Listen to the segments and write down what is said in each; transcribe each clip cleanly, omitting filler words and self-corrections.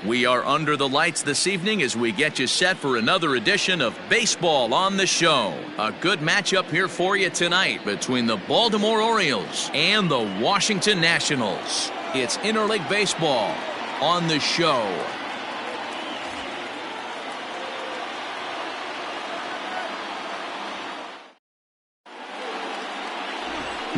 We are under the lights this evening as we get you set for another edition of Baseball on the Show. A good matchup here for you tonight between the Baltimore Orioles and the Washington Nationals. It's Interleague Baseball on the Show.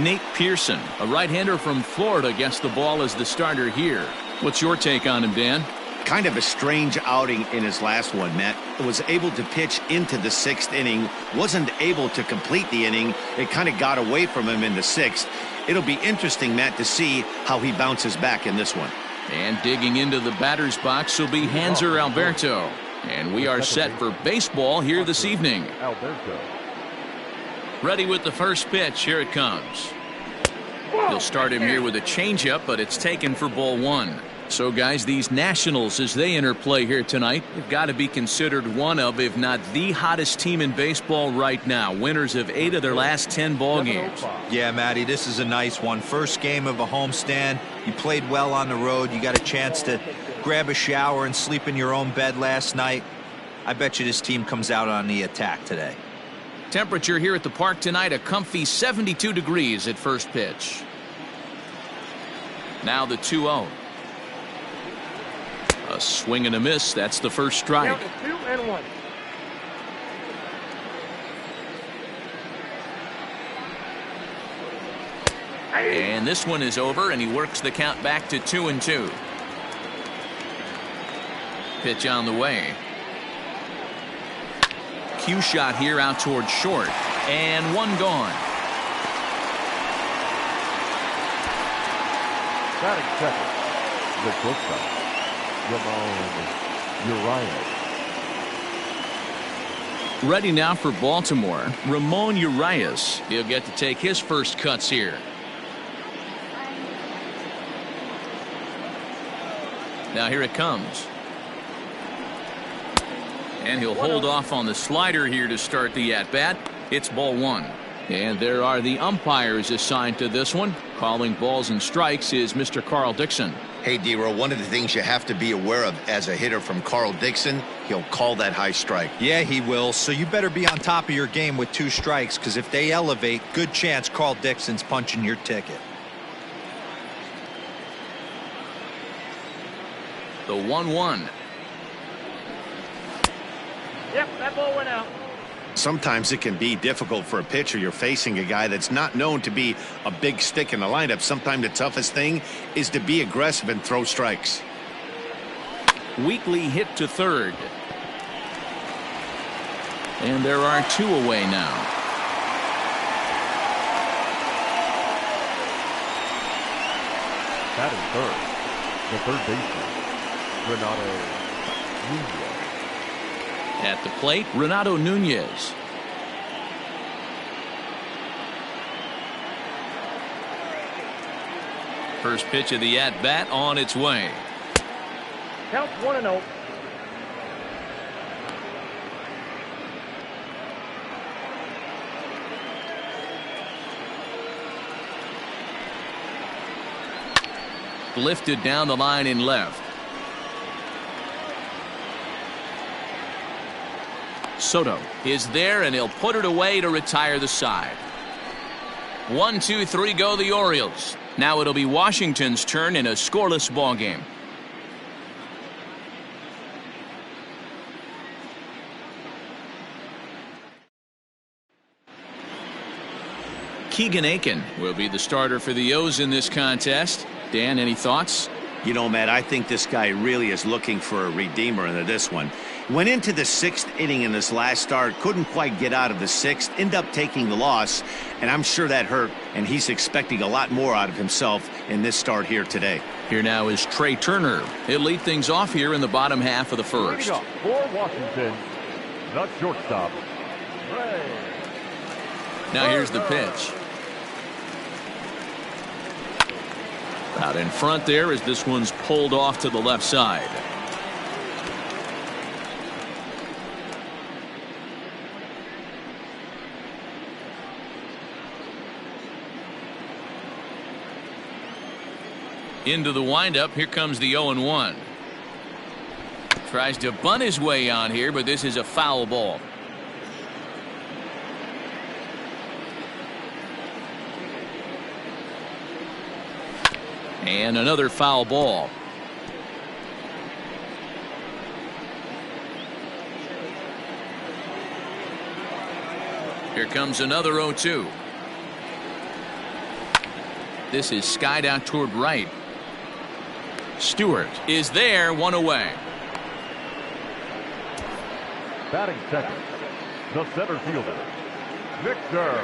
Nate Pearson, a right-hander from Florida, gets the ball as the starter here. What's your take on him, Dan? Kind of a strange outing in his last one, Matt. Was able to pitch into the 6th inning, wasn't able to complete the inning. It kind of got away from him in the 6th. It'll be interesting, Matt, to see how he bounces back in this one. And digging into the batter's box will be Hanser Alberto. And we are set for baseball here this evening. Ready with the first pitch. Here it comes. They'll start him here with a changeup, but it's taken for ball 1. So, guys, these Nationals, as they interplay here tonight, have got to be considered one of, if not the hottest team in baseball right now. Winners of 8 of their last 10 ball games. Yeah, Matty, this is a nice one. First game of a homestand. You played well on the road. You got a chance to grab a shower and sleep in your own bed last night. I bet you this team comes out on the attack today. Temperature here at the park tonight, a comfy 72 degrees at first pitch. Now the 2-0. A swing and a miss. That's the first strike. 2-1. And this one is over, and he works the count back to 2-2. Pitch on the way. Cue shot here out towards short, and one gone. Batting second, the shortstop, Urias. Ready now for Baltimore, Ramon Urias. He'll get to take his first cuts here. Now here it comes. And he'll hold off on the slider here to start the at-bat. It's ball 1. And there are the umpires assigned to this one. Calling balls and strikes is Mr. Carl Dixon. Hey, D-Roll, one of the things you have to be aware of as a hitter from Carl Dixon, he'll call that high strike. Yeah, he will. So you better be on top of your game with 2 strikes, because if they elevate, good chance Carl Dixon's punching your ticket. The 1-1. Yep, that ball went out. Sometimes it can be difficult for a pitcher. You're facing a guy that's not known to be a big stick in the lineup. Sometimes the toughest thing is to be aggressive and throw strikes. Weakly hit to third. And there are 2 away now. Batting third, the third baseman, Renato Nunez. At the plate, Renato Nunez. First pitch of the at-bat on its way. Count 1-0. Lifted down the line in left. Soto is there, and he'll put it away to retire the side. 1, 2, 3 go the Orioles. Now it'll be Washington's turn in a scoreless ball game. Keegan Aiken will be the starter for the O's in this contest. Dan, any thoughts? You know, Matt, I think this guy really is looking for a redeemer into this one. Went into the 6th inning in this last start, couldn't quite get out of the 6th, ended up taking the loss, and I'm sure that hurt, and he's expecting a lot more out of himself in this start here today. Here now is Trey Turner. He'll lead things off here in the bottom half of the first. For Washington, the shortstop, Trey. Now here's the pitch. Out in front there as this one's pulled off to the left side. Into the windup. Here comes the 0-1. Tries to bunt his way on here, but this is a foul ball. And another foul ball. Here comes another 0-2. This is skied out toward right. Stewart is there, one away. Batting second, the center fielder, Victor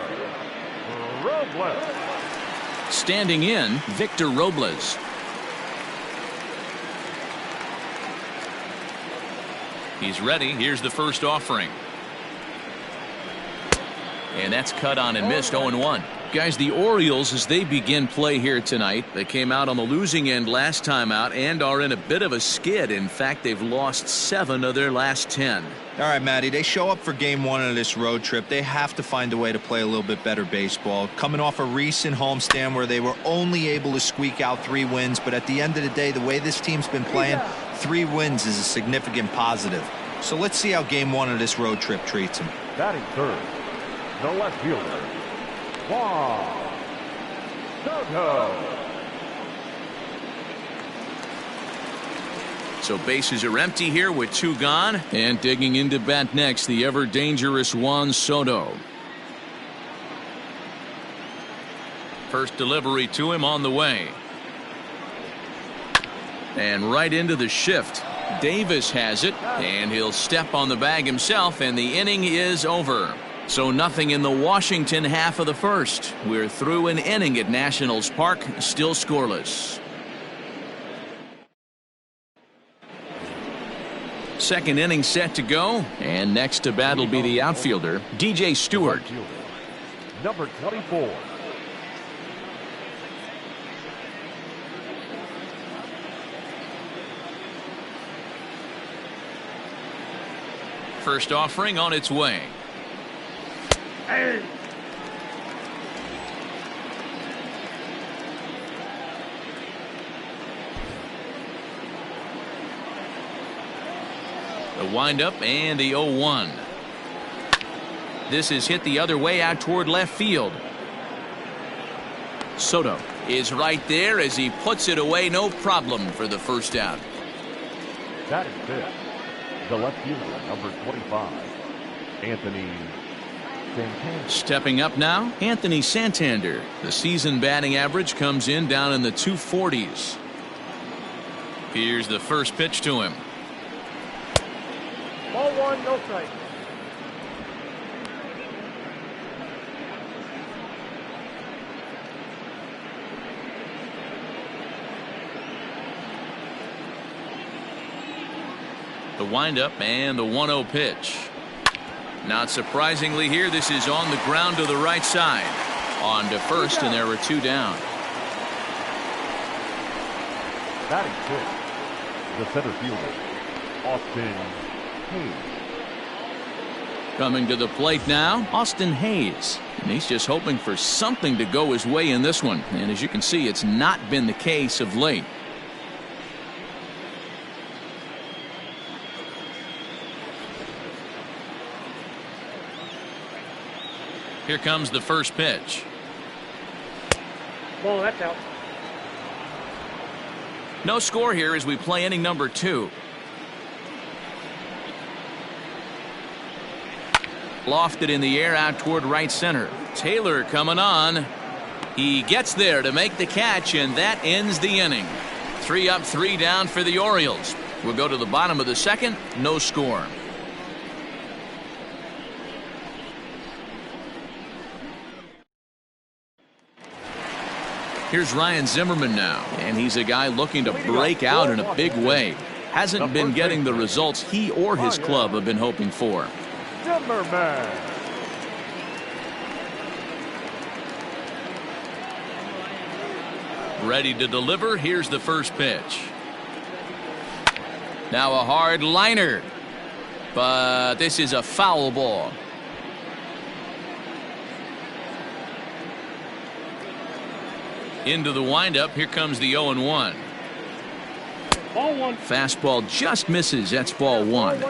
Robles. Standing in, Victor Robles. He's ready. Here's the first offering. And that's cut on and missed. 0-1. Guys, the Orioles, as they begin play here tonight, they came out on the losing end last time out and are in a bit of a skid. In fact, they've lost 7 of their last 10. All right, Matty, they show up for game 1 of this road trip. They have to find a way to play a little bit better baseball. Coming off a recent homestand where they were only able to squeak out 3 wins, but at the end of the day, the way this team's been playing, 3 wins is a significant positive. So let's see how game 1 of this road trip treats them. Batting third, the left fielder, Juan Soto. So bases are empty here with 2 gone. And digging into bat next, the ever dangerous Juan Soto. First delivery to him on the way. And right into the shift. Davis has it, and he'll step on the bag himself, and the inning is over. So nothing in the Washington half of the first. We're through an inning at Nationals Park, still scoreless. Second inning set to go, and next to bat will be the outfielder, DJ Stewart. Number 24. First offering on its way. Hey. The windup and the 0-1. This is hit the other way out toward left field. Soto is right there as he puts it away, no problem for the first out. That is fifth, the left fielder, number 25, Anthony Santander. Stepping up now, Anthony Santander. The season batting average comes in down in the 240s. Here's the first pitch to him. Ball 1, no strike. The windup and the 1-0 pitch. Not surprisingly here, this is on the ground to the right side. On to first, and there are 2 down. Batting fifth, the center fielder, Austin Hayes. Coming to the plate now, Austin Hayes. And he's just hoping for something to go his way in this one. And as you can see, it's not been the case of late. Here comes the first pitch. Well, that's out. No score here as we play inning number 2. Lofted in the air out toward right center. Taylor coming on. He gets there to make the catch, and that ends the inning. 3 up, 3 down for the Orioles. We'll go to the bottom of the second. No score. Here's Ryan Zimmerman now, and he's a guy looking to break out in a big way. Hasn't been getting the results he or his club have been hoping for. Zimmerman. Ready to deliver. Here's the first pitch. Now a hard liner, but this is a foul ball. Into the windup. Here comes the 0-1. Ball one. Fastball just misses. That's ball one.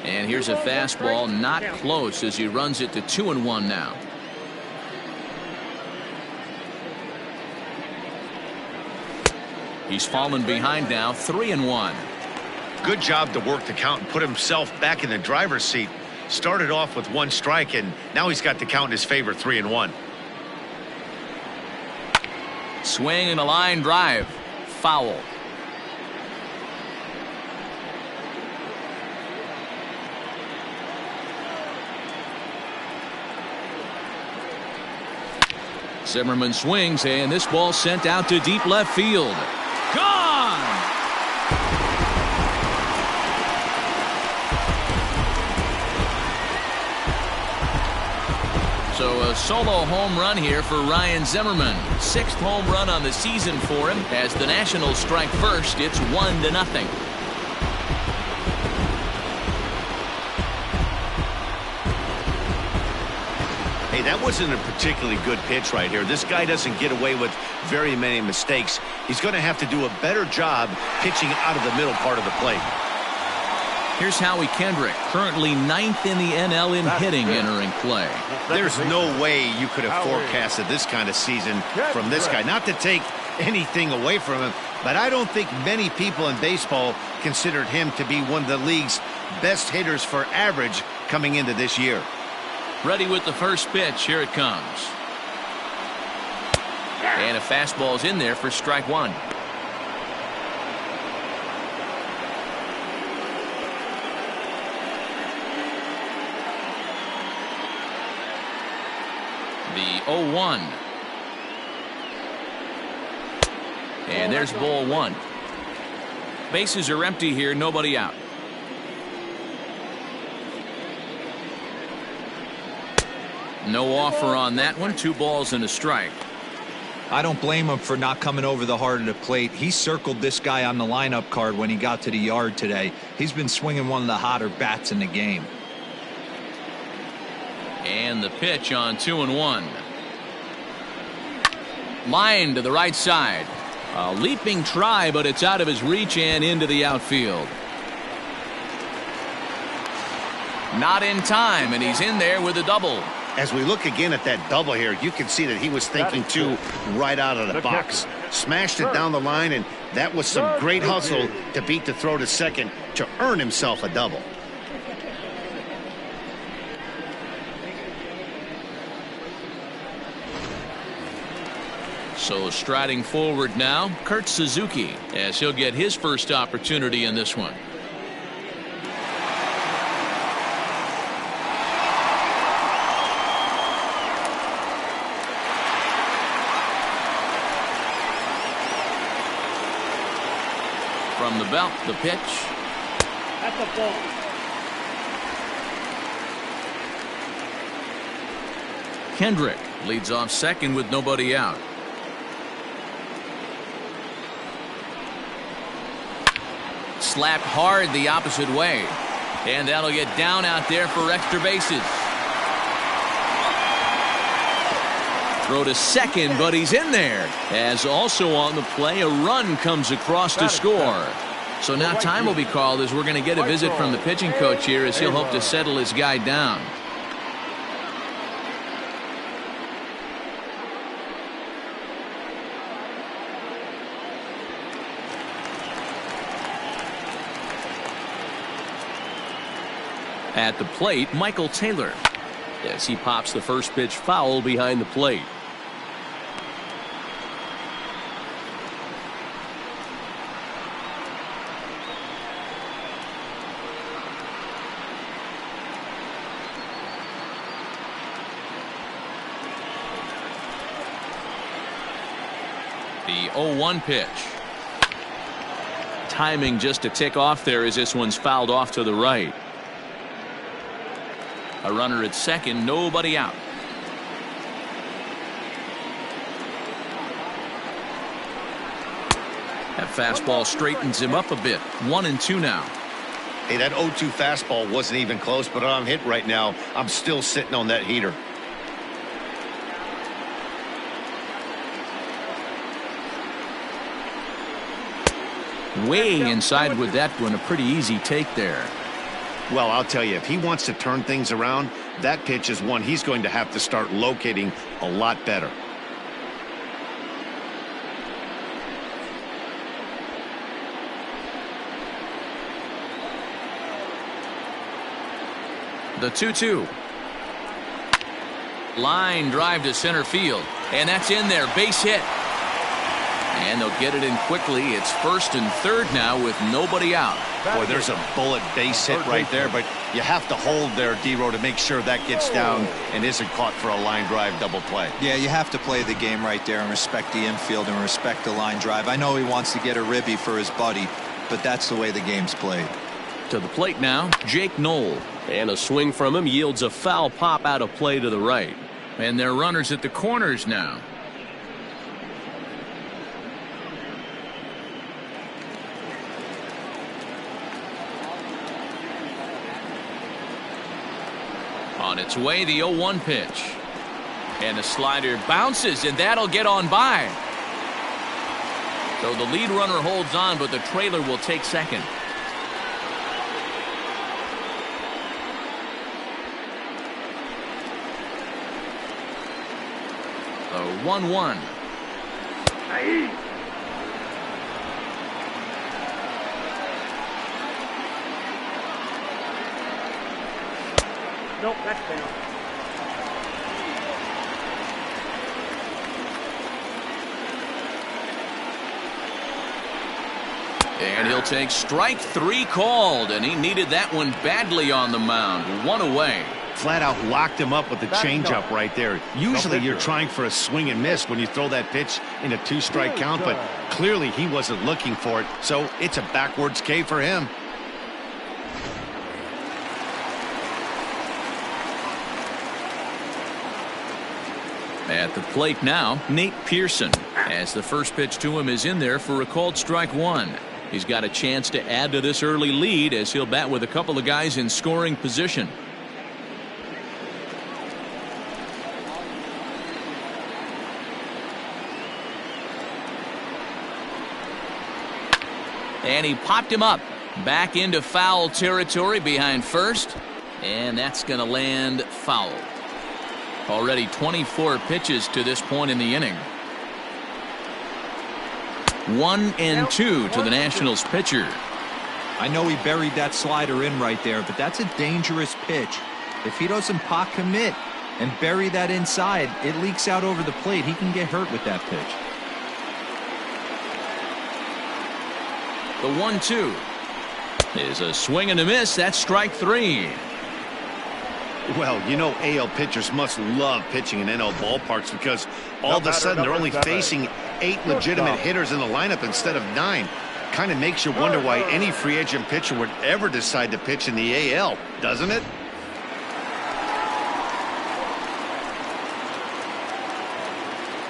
And here's a fastball not close as he runs it to 2-1 now. He's fallen behind now, 3-1. Good job to work the count and put himself back in the driver's seat. Started off with 1 strike, and now he's got the count in his favor, 3-1. Swing and a line drive. Foul. Zimmerman swings, and this ball sent out to deep left field. Gone! So a solo home run here for Ryan Zimmerman. 6th home run on the season for him. As the Nationals strike first, it's 1-0. Hey, that wasn't a particularly good pitch right here. This guy doesn't get away with very many mistakes. He's going to have to do a better job pitching out of the middle part of the plate. Here's Howie Kendrick, currently 9th in the NL in hitting, entering play. There's no way you could have forecasted this kind of season from this guy. Not to take anything away from him, but I don't think many people in baseball considered him to be one of the league's best hitters for average coming into this year. Ready with the first pitch. Here it comes. And a fastball's in there for strike one. The 0-1. And there's ball one. Bases are empty here, nobody out. No offer on that one. 2 balls and a strike. I don't blame him for not coming over the heart of the plate. He circled this guy on the lineup card when he got to the yard today. He's been swinging one of the hotter bats in the game. And the pitch on 2-1. Line to the right side. A leaping try, but it's out of his reach and into the outfield. Not in time, and he's in there with a double. As we look again at that double here, you can see that he was thinking too right out of the box. Smashed it down the line, and that was some great hustle to beat the throw to second to earn himself a double. So striding forward now, Kurt Suzuki, as he'll get his first opportunity in this one. From the belt, the pitch. That's a ball. Kendrick leads off second with nobody out. Slapped hard the opposite way. And that'll get down out there for extra bases. Throw to second, but he's in there. As also on the play, a run comes across to score. So now time will be called as we're going to get a visit from the pitching coach here as he'll hope to settle his guy down. At the plate, Michael Taylor, as he pops the first pitch foul behind the plate. The 0-1 pitch. Timing just a tick off there as this one's fouled off to the right. A runner at second, nobody out. That fastball straightens him up a bit. 1-2 now. Hey, that 0-2 fastball wasn't even close, but I'm hit right now. I'm still sitting on that heater. Way inside with that one. A pretty easy take there. Well, I'll tell you, if he wants to turn things around, that pitch is one he's going to have to start locating a lot better. The 2-2. Line drive to center field. And that's in there. Base hit. And they'll get it in quickly. It's first and third now with nobody out. Boy, there's a bullet base hit right there, but you have to hold there, D-Row, to make sure that gets down and isn't caught for a line drive double play. Yeah, you have to play the game right there and respect the infield and respect the line drive. I know he wants to get a ribby for his buddy, but that's the way the game's played. To the plate now, Jake Knoll. And a swing from him yields a foul pop out of play to the right. And they're runners at the corners now. On its way, the 0-1 pitch. And the slider bounces, and that'll get on by. So the lead runner holds on, but the trailer will take second. The 1-1. Nope, that's down. And he'll take strike three called, and he needed that one badly on the mound. One away. Flat out locked him up with the changeup right there. Usually you're trying for a swing and miss when you throw that pitch in a 2-strike count, but clearly he wasn't looking for it, so it's a backwards K for him. At the plate now, Nate Pearson, as the first pitch to him is in there for a called strike one. He's got a chance to add to this early lead as he'll bat with a couple of guys in scoring position. And he popped him up back into foul territory behind first, and that's going to land foul. Already 24 pitches to this point in the inning. 1-2 to the Nationals pitcher. I know he buried that slider in right there, but that's a dangerous pitch. If he doesn't pot commit and bury that inside, it leaks out over the plate. He can get hurt with that pitch. The 1-2 is a swing and a miss. That's strike three. Well, you know, AL pitchers must love pitching in NL ballparks because all of a sudden they're only facing 8 legitimate hitters in the lineup instead of 9. Kind of makes you wonder why any free agent pitcher would ever decide to pitch in the AL, doesn't it?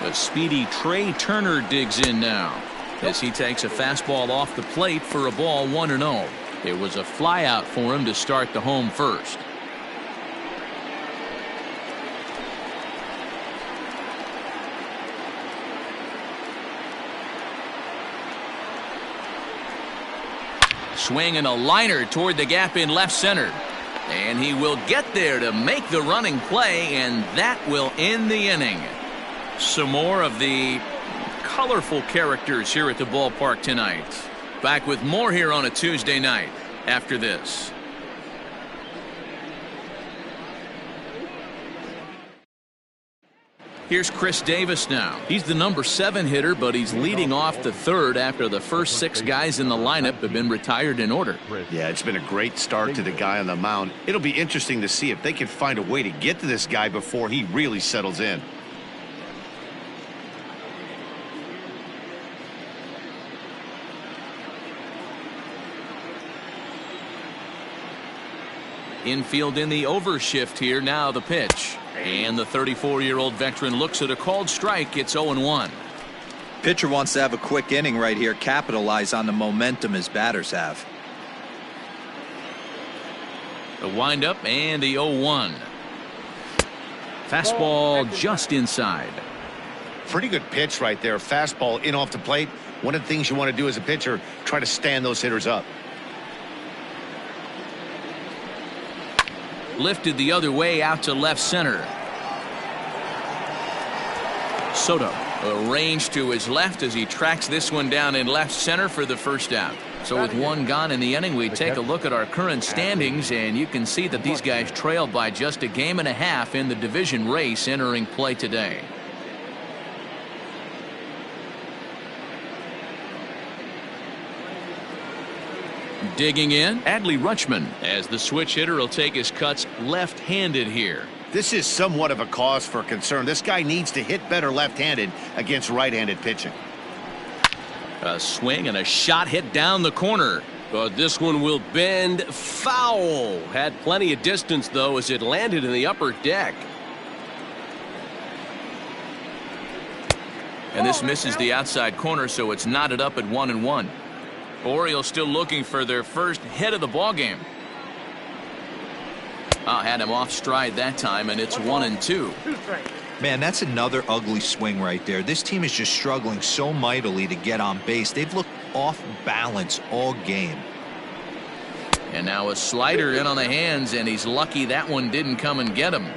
The speedy Trey Turner digs in now as he takes a fastball off the plate for a ball 1-0. It was a flyout for him to start the home first. Swing and a liner toward the gap in left center. And he will get there to make the running play, and that will end the inning. Some more of the colorful characters here at the ballpark tonight. Back with more here on a Tuesday night after this. Here's Chris Davis now. He's the number 7 hitter, but he's leading off the third after the first 6 guys in the lineup have been retired in order. Yeah, it's been a great start to the guy on the mound. It'll be interesting to see if they can find a way to get to this guy before he really settles in. Infield in the overshift here. Now the pitch. And the 34-year-old veteran looks at a called strike. It's 0-1. Pitcher wants to have a quick inning right here, capitalize on the momentum his batters have. The windup and the 0-1. Fastball just inside. Pretty good pitch right there. Fastball in off the plate. One of the things you want to do as a pitcher, try to stand those hitters up. Lifted the other way out to left center. Soto arranged to his left as he tracks this one down in left center for the first out. So with one gone in the inning, we take a look at our current standings, and you can see that these guys trail by just a game and a half in the division race entering play today. Digging in, Adley Rutschman, as the switch hitter will take his cuts left-handed here. This is somewhat of a cause for concern. This guy needs to hit better left-handed against right-handed pitching. A swing and a shot hit down the corner. But this one will bend foul. Had plenty of distance, though, as it landed in the upper deck. And this misses the outside corner, so it's knotted up at 1-1. Orioles still looking for their first hit of the ballgame. Had him off stride that time, and it's 1-2. Man, that's another ugly swing right there. This team is just struggling so mightily to get on base. They've looked off balance all game. And now a slider in on the hands, and he's lucky that one didn't come and get him.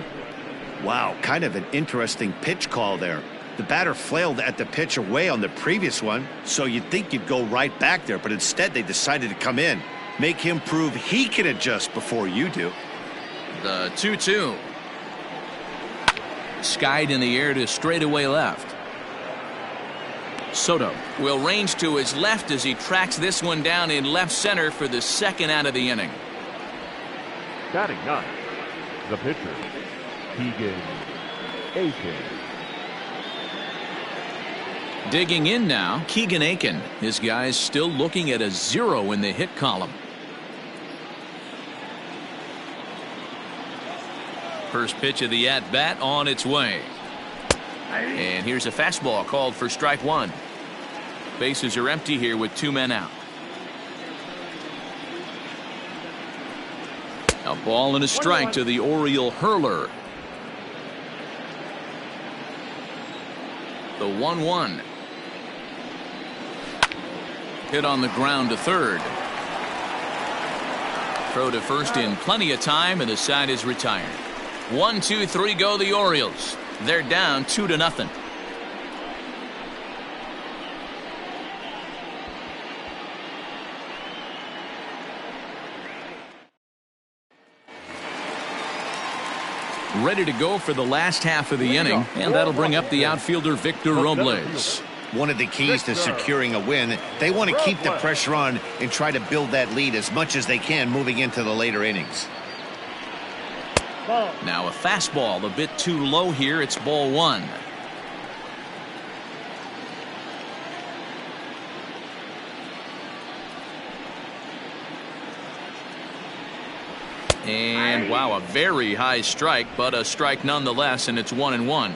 Wow, kind of an interesting pitch call there. The batter flailed at the pitch away on the previous one, so you'd think you'd go right back there, but instead they decided to come in. Make him prove he can adjust before you do. The 2-2. Skied in the air to straightaway left. Soto will range to his left as he tracks this one down in left center for the second out of the inning. Batting ninth, the pitcher, Keegan Aiken. Digging in now, Keegan Aiken. His guys still looking at a 0 in the hit column. First pitch of the at-bat on its way. And here's a fastball called for strike one. Bases are empty here with 2 men out. A ball and a strike to the Oriole hurler. The 1-1. Hit on the ground to third. Throw to first in plenty of time, and the side is retired. 1, 2, 3 go the Orioles. They're down 2-0. Ready to go for the last half of the inning, and that'll bring up the outfielder Victor Robles. One of the keys to securing a win, they want to keep the pressure on and try to build that lead as much as they can moving into the later innings. Now a fastball a bit too low here. It's ball one. And wow, a very high strike, but a strike nonetheless, and it's 1-1.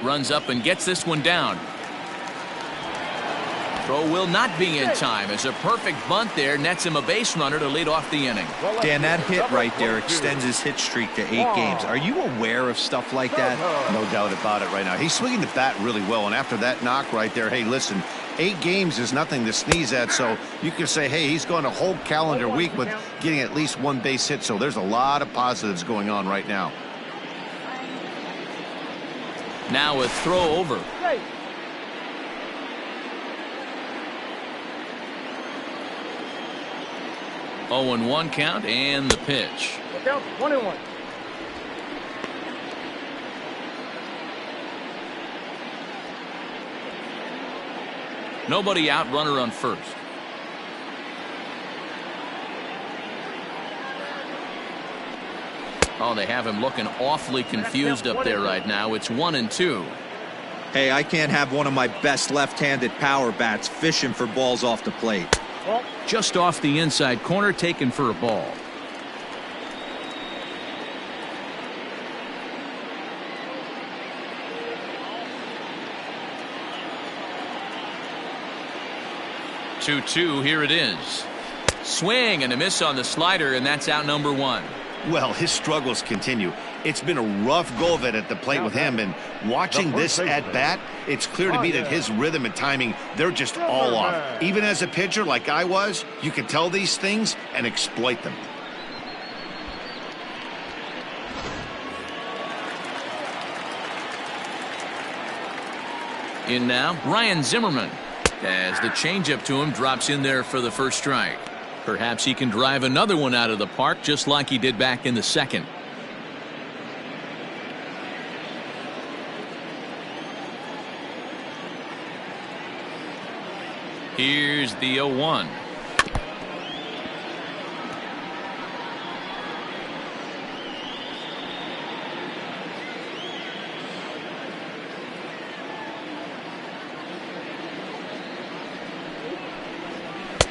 Runs up and gets this one down. Throw will not be in time as a perfect bunt there nets him a base runner to lead off the inning. Dan, that hit right there extends his hit streak to 8 games. Are you aware of stuff like that? No doubt about it right now. He's swinging the bat really well, and after that knock right there, hey, listen, 8 games is nothing to sneeze at, so you can say, hey, he's going a whole calendar week with getting at least 1 base hit, so there's a lot of positives going on right now. Now a throw over. 0-1 count and the pitch. Look out, 1-1. Nobody out, runner on first. Oh, they have him looking awfully confused up there right now. It's 1-2. Hey, I can't have one of my best left-handed power bats fishing for balls off the plate. Just off the inside corner, taken for a ball. Two-two, here it is. Swing and a miss on the slider, and that's out number 1. Well, his struggles continue. It's been a rough go of it at the plate with him, and watching this at bat, it's clear to me that his rhythm and timing, they're just all off. Even as a pitcher like I was, you can tell these things and exploit them. In now, Ryan Zimmerman, as the changeup to him drops in there for the first strike. Perhaps he can drive another one out of the park just like he did back in the second. Here's the 0-1.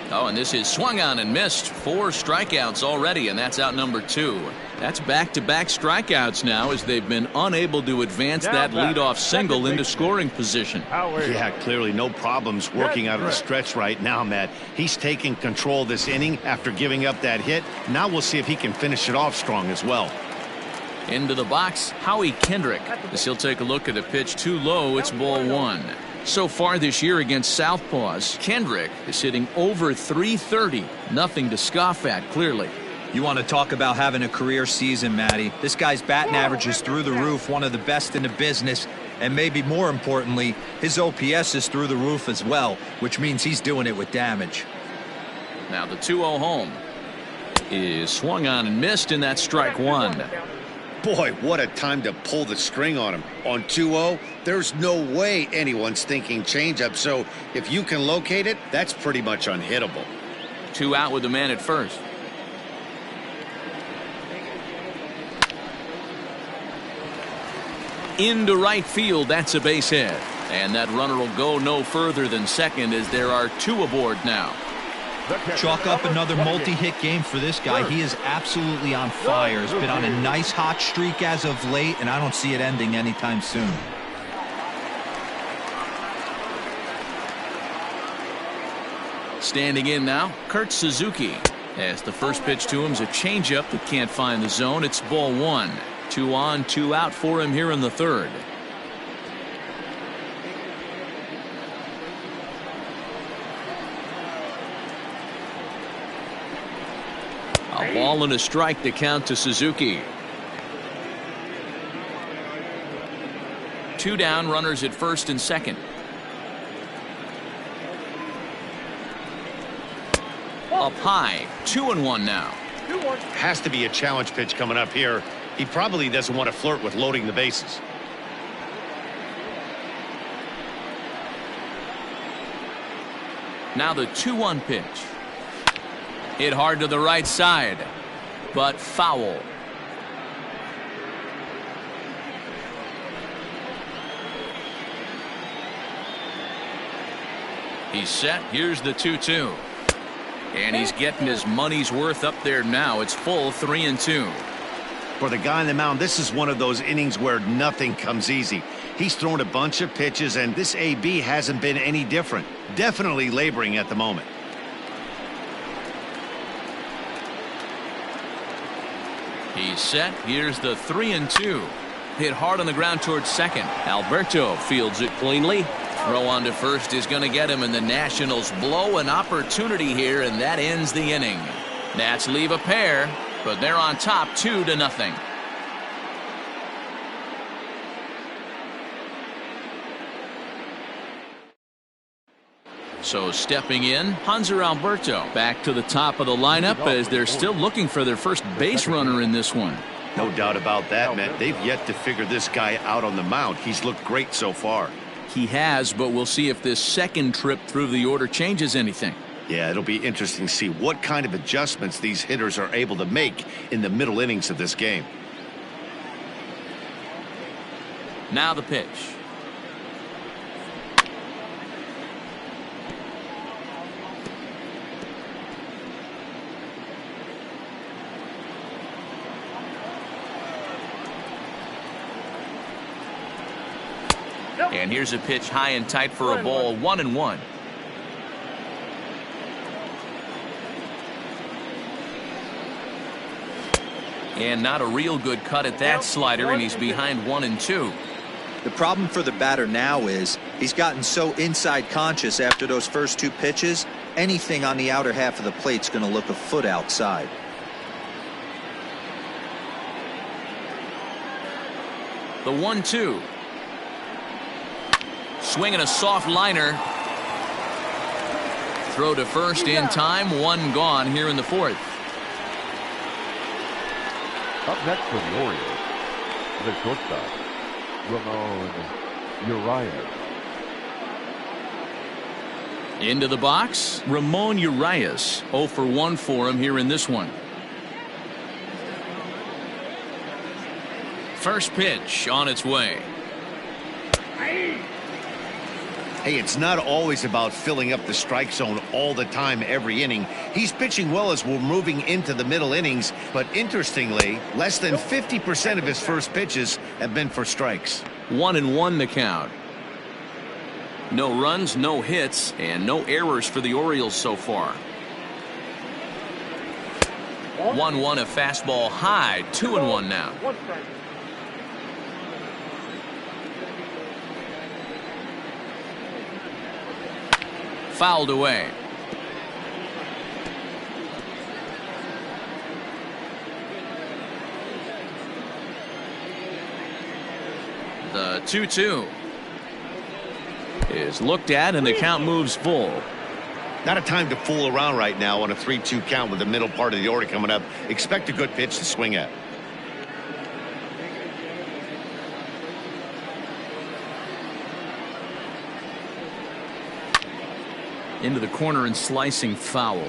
Oh, and this is swung on and missed. 4 strikeouts already, and that's out number 2. That's back-to-back strikeouts now as they've been unable to advance that leadoff single into scoring position. Yeah, clearly no problems working out of the stretch right now, Matt. He's taking control of this inning after giving up that hit. Now we'll see if he can finish it off strong as well. Into the box, Howie Kendrick. As he'll take a look at a pitch too low, it's ball 1. So far this year against Southpaws, Kendrick is hitting over .330. Nothing to scoff at, clearly. You want to talk about having a career season, Matty. This guy's batting average is through the roof, one of the best in the business, and maybe more importantly, his OPS is through the roof as well, which means he's doing it with damage. Now the 2-0 home is swung on and missed, and that's strike 1. Boy, what a time to pull the string on him. On 2-0, there's no way anyone's thinking changeup, so if you can locate it, that's pretty much unhittable. 2 out with the man at first. Into right field, that's a base hit. And that runner will go no further than second as there are 2 aboard now. Chalk up another multi-hit game for this guy. He is absolutely on fire. He's been on a nice hot streak as of late, and I don't see it ending anytime soon. Standing in now, Kurt Suzuki. As the first pitch to him is a changeup that can't find the zone. It's ball 1. 2 on, 2 out for him here in the third. A ball and a strike to count to Suzuki. 2 down, runners at first and second. Up high, 2-1 now. Has to be a challenge pitch coming up here. He probably doesn't want to flirt with loading the bases. Now the 2-1 pitch. Hit hard to the right side, but foul. He's set. Here's the 2-2. And he's getting his money's worth up there now. It's full 3-2. For the guy on the mound, this is one of those innings where nothing comes easy. He's thrown a bunch of pitches, and this AB hasn't been any different. Definitely laboring at the moment. He's set. Here's the 3-2. Hit hard on the ground towards second. Alberto fields it cleanly. Throw on to first is going to get him, and the Nationals blow an opportunity here, and that ends the inning. Nats leave a pair, but they're on top 2-0. So stepping in, Hanser Alberto back to the top of the lineup as they're still looking for their first base runner in this one. No doubt about that, Matt. They've yet to figure this guy out on the mound. He's looked great so far. He has, but we'll see if this second trip through the order changes anything. Yeah, it'll be interesting to see what kind of adjustments these hitters are able to make in the middle innings of this game. Now the pitch. And here's a pitch high and tight for a ball, 1-1. And not a real good cut at that slider, and he's behind 1-2. The problem for the batter now is he's gotten so inside conscious after those first 2 pitches. Anything on the outer half of the plate's going to look a foot outside. The 1-2. Swinging a soft liner. Throw to first in time. 1 gone here in the 4th. Up next for the Orioles, the shortstop, Ramon Urias. Into the box, Ramon Urias. 0 for 1 for him here in this one. First pitch on its way. Hey, it's not always about filling up the strike zone all the time every inning. He's pitching well as we're moving into the middle innings, but interestingly, less than 50% of his first pitches have been for strikes. 1-1 the count. No runs, no hits, and no errors for the Orioles so far. 1-1 a fastball high. 2-1 now. Fouled away. The 2-2 is looked at, and the count moves full. Not a time to fool around right now on a 3-2 count with the middle part of the order coming up. Expect a good pitch to swing at. Into the corner and slicing foul.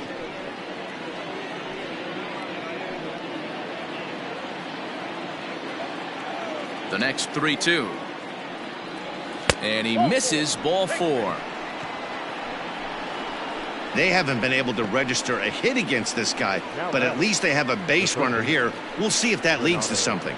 The next 3-2. And he misses. Ball 4. They haven't been able to register a hit against this guy, but at least they have a base runner here. We'll see if that leads to something.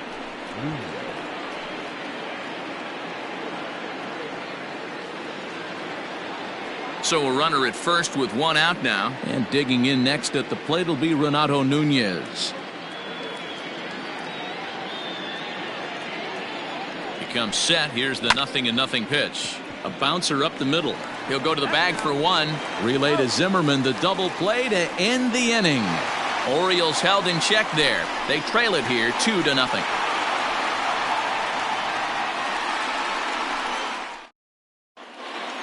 So a runner at first with 1 out now. And digging in next at the plate will be Renato Nunez. He comes set. Here's the 0-0 pitch. A bouncer up the middle. He'll go to the bag for 1. Relay to Zimmerman. The double play to end the inning. Orioles held in check there. They trail it here 2-0.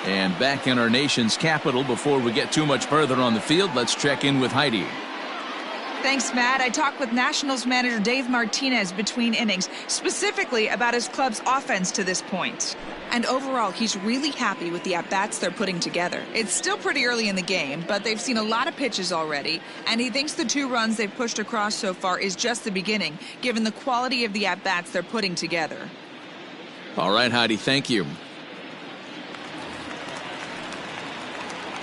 And back in our nation's capital, before we get too much further on the field, let's check in with Heidi. Thanks, Matt. I talked with Nationals manager Dave Martinez between innings, specifically about his club's offense to this point. And overall, he's really happy with the at-bats they're putting together. It's still pretty early in the game, but they've seen a lot of pitches already, and he thinks the 2 runs they've pushed across so far is just the beginning, given the quality of the at-bats they're putting together. All right, Heidi, thank you.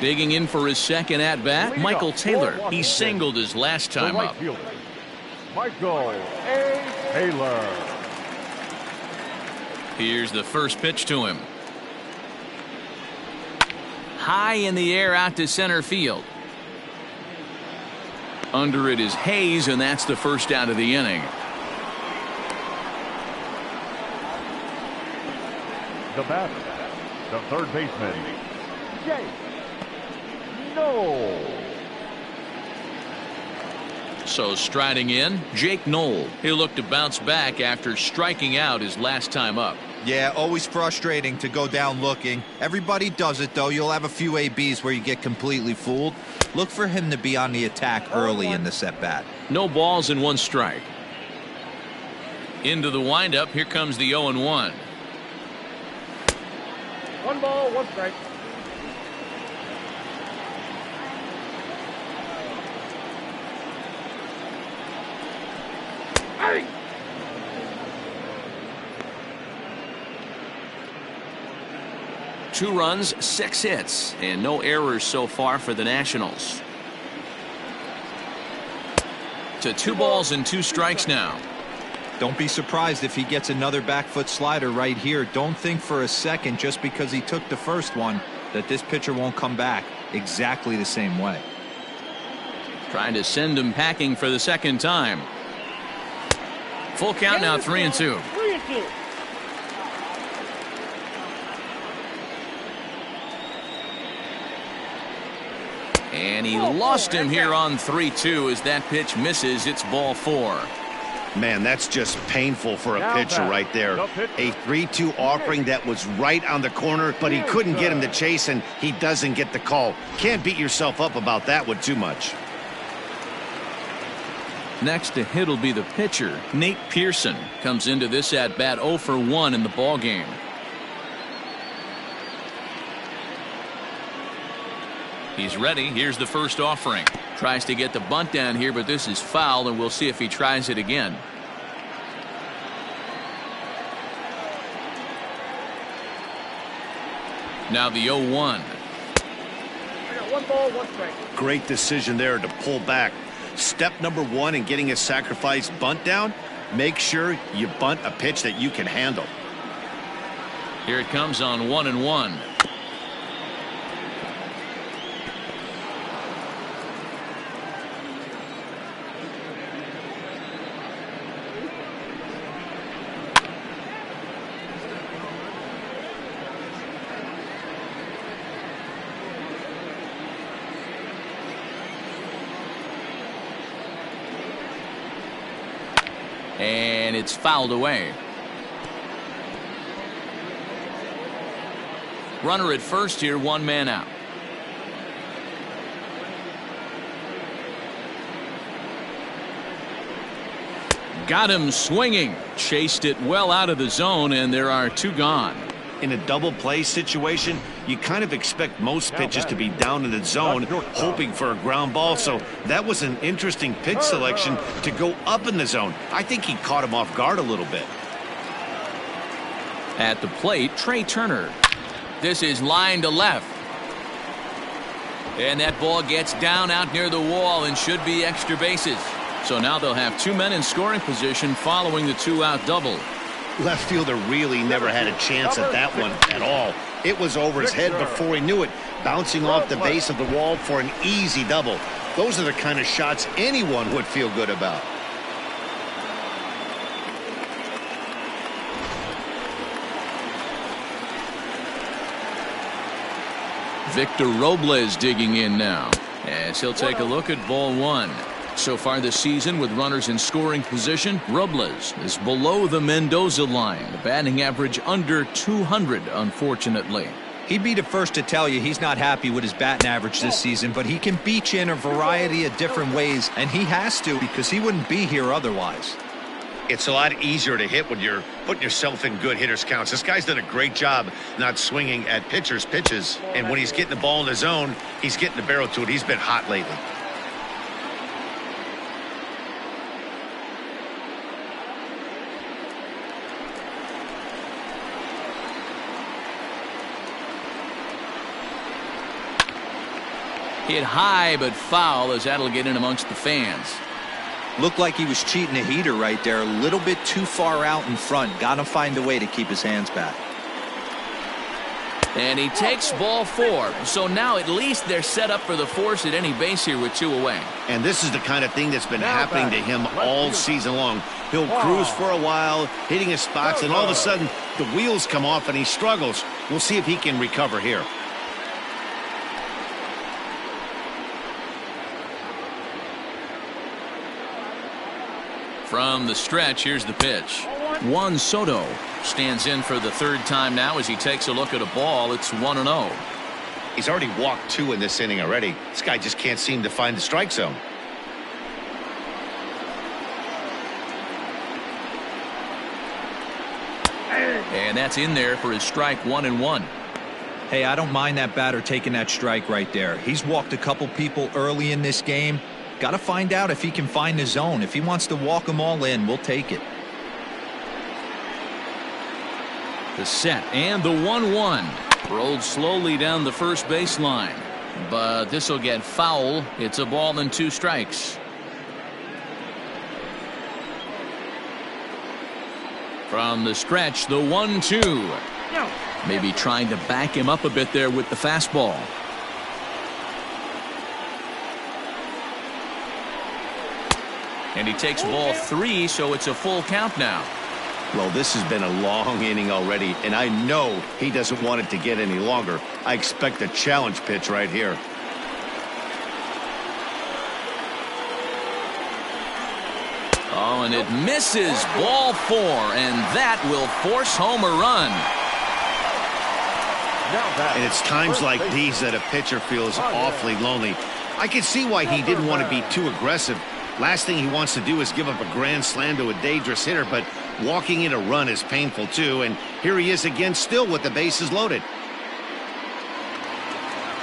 Digging in for his second at-bat, Michael Taylor. He singled his last time up. Michael A. Taylor. Here's the first pitch to him. High in the air out to center field. Under it is Hayes, and that's the first out of the inning. The batter, the third baseman, Jake. No. So striding in, Jake Knoll. He'll look to bounce back after striking out his last time up. Yeah, always frustrating to go down looking. Everybody does it, though. You'll have a few ABs where you get completely fooled. Look for him to be on the attack early in the at-bat. No balls and 1 strike. Into the windup. Here comes the 0-1. 1 ball, 1 strike. Hey! 2 runs, 6 hits, and no errors so far for the Nationals. To 2 balls and 2 strikes now. Don't be surprised if he gets another back foot slider right here. Don't think for a second, just because he took the first one, that this pitcher won't come back exactly the same way. Trying to send him packing for the second time. Full count now, 3-2. 3-2. And he lost him here on 3-2 as that pitch misses. It's ball 4. Man, that's just painful for a pitcher right there. A 3-2 offering that was right on the corner, but he couldn't get him to chase, and he doesn't get the call. Can't beat yourself up about that one too much. Next to hit will be the pitcher. Nate Pearson comes into this at bat 0 for 1 in the ball game. He's ready. Here's the first offering. Tries to get the bunt down here, but this is foul, and we'll see if he tries it again. Now the 0-1. I got 1 ball, 1 strike. Great decision there to pull back. Step number 1 in getting a sacrifice bunt down, make sure you bunt a pitch that you can handle. Here it comes on 1-1. And it's fouled away. Runner at first here, 1 man out. Got him swinging. Chased it well out of the zone, and there are 2 gone. In a double play situation, you kind of expect most pitches to be down in the zone, hoping for a ground ball. So that was an interesting pitch selection to go up in the zone. I think he caught him off guard a little bit. At the plate, Trey Turner. This is line to left. And that ball gets down out near the wall and should be extra bases. So now they'll have 2 men in scoring position following the 2-out double. Left fielder really never had a chance at that one at all. It was over his head before he knew it, bouncing off the base of the wall for an easy double. Those are the kind of shots anyone would feel good about. Victor Robles digging in now as he'll take a look at ball 1. So far this season, with runners in scoring position, Robles is below the Mendoza line. The batting average under 200, unfortunately. He'd be the first to tell you he's not happy with his batting average this season, but he can beat you in a variety of different ways, and he has to because he wouldn't be here otherwise. It's a lot easier to hit when you're putting yourself in good hitters counts. This guy's done a great job not swinging at pitchers' pitches, and when he's getting the ball in the zone, he's getting the barrel to it. He's been hot lately. Hit high but foul as that'll get in amongst the fans. Looked like he was cheating a heater right there, a little bit too far out in front. Got to find a way to keep his hands back. And he takes ball 4. So now at least they're set up for the force at any base here with 2 away. And this is the kind of thing that's been happening to him all season long. He'll cruise for a while, hitting his spots, and all of a sudden the wheels come off and he struggles. We'll see if he can recover here. From the stretch, here's the pitch. Juan Soto stands in for the 3rd time now as he takes a look at a ball. It's 1-0. He's already walked 2 in this inning already. This guy just can't seem to find the strike zone. And that's in there for his strike 1-1. Hey, I don't mind that batter taking that strike right there. He's walked a couple people early in this game. Got to find out if he can find the zone. If he wants to walk them all in, we'll take it. The set and the 1-1. Rolled slowly down the first baseline. But this will get foul. It's a ball and 2 strikes. From the stretch, the 1-2. Maybe trying to back him up a bit there with the fastball. And he takes ball 3, so it's a full count now. Well, this has been a long inning already, and I know he doesn't want it to get any longer. I expect a challenge pitch right here. Oh, and it misses. Ball 4, and that will force home a run. And it's times like these that a pitcher feels awfully lonely. I can see why he didn't want to be too aggressive. Last thing he wants to do is give up a grand slam to a dangerous hitter, but walking in a run is painful too, and here he is again still with the bases loaded.